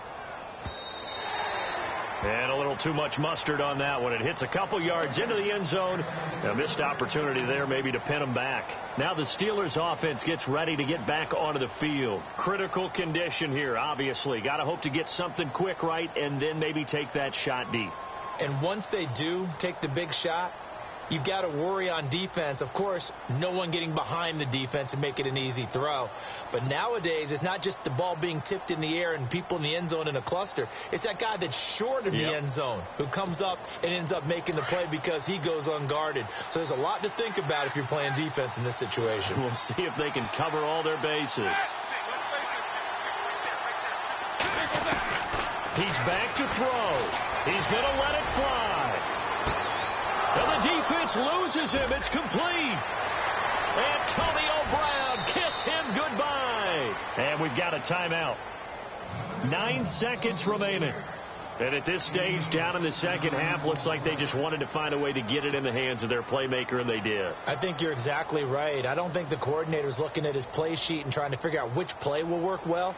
And a little too much mustard on that one. It hits a couple yards into the end zone. A missed opportunity there maybe to pin him back. Now the Steelers offense gets ready to get back onto the field. Critical condition here, obviously. Got to hope to get something quick right and then maybe take that shot deep. And once they do take the big shot, you've got to worry on defense. Of course, no one getting behind the defense and make it an easy throw. But nowadays, it's not just the ball being tipped in the air and people in the end zone in a cluster. It's that guy that's short of the end zone who comes up and ends up making the play because he goes unguarded. So there's a lot to think about if you're playing defense in this situation. We'll see if they can cover all their bases. He's back to throw. He's going to let it fly. And the defense loses him. It's complete. Antonio Brown, kiss him goodbye. And we've got a timeout. 9 seconds remaining. And at this stage, down in the second half, looks like they just wanted to find a way to get it in the hands of their playmaker, and they did. I think you're exactly right. I don't think the coordinator's looking at his play sheet and trying to figure out which play will work well.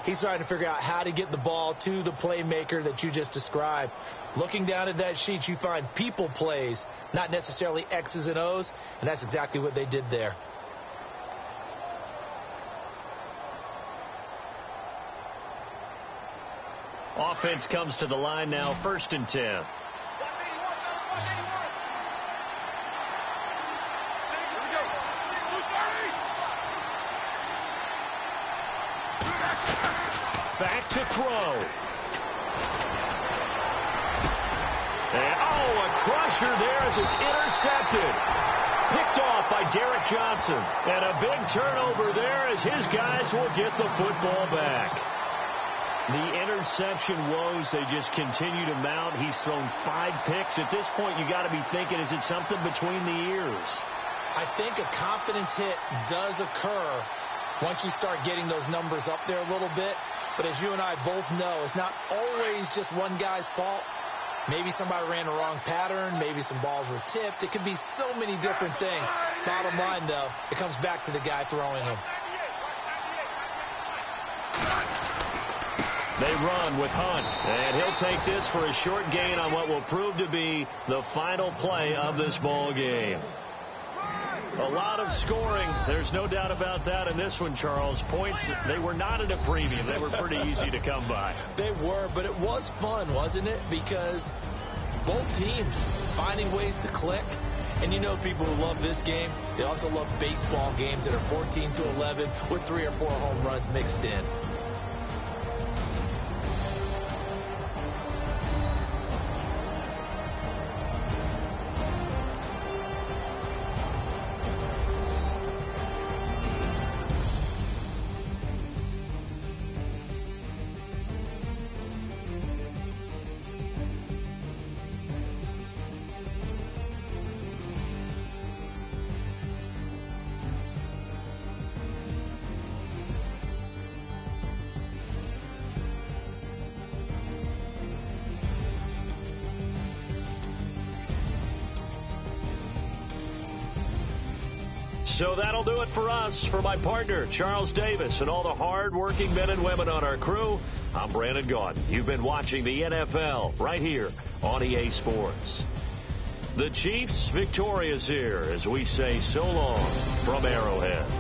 He's trying to figure out how to get the ball to the playmaker that you just described. Looking down at that sheet, you find people plays, not necessarily X's and O's, and that's exactly what they did there. Offense comes to the line now, 1st and 10. Back to throw. And, a crusher there as it's intercepted. Picked off by Derek Johnson. And a big turnover there as his guys will get the football back. The interception woes, they just continue to mount. He's thrown 5 picks. At this point, you got to be thinking, is it something between the ears? I think a confidence hit does occur once you start getting those numbers up there a little bit. But as you and I both know, it's not always just one guy's fault. Maybe somebody ran the wrong pattern. Maybe some balls were tipped. It could be so many different things. Bottom line, though, it comes back to the guy throwing them. They run with Hunt, and he'll take this for a short gain on what will prove to be the final play of this ball game. A lot of scoring. There's no doubt about that in this one, Charles. Points, they were not at a premium. They were pretty easy to come by. They were, but it was fun, wasn't it? Because both teams finding ways to click. And you know people who love this game, they also love baseball games that are 14-11 with 3 or 4 home runs mixed in. So that'll do it for us. For my partner, Charles Davis, and all the hard-working men and women on our crew, I'm Brandon Gaudin. You've been watching the NFL right here on EA Sports. The Chiefs victorious here as we say so long from Arrowhead.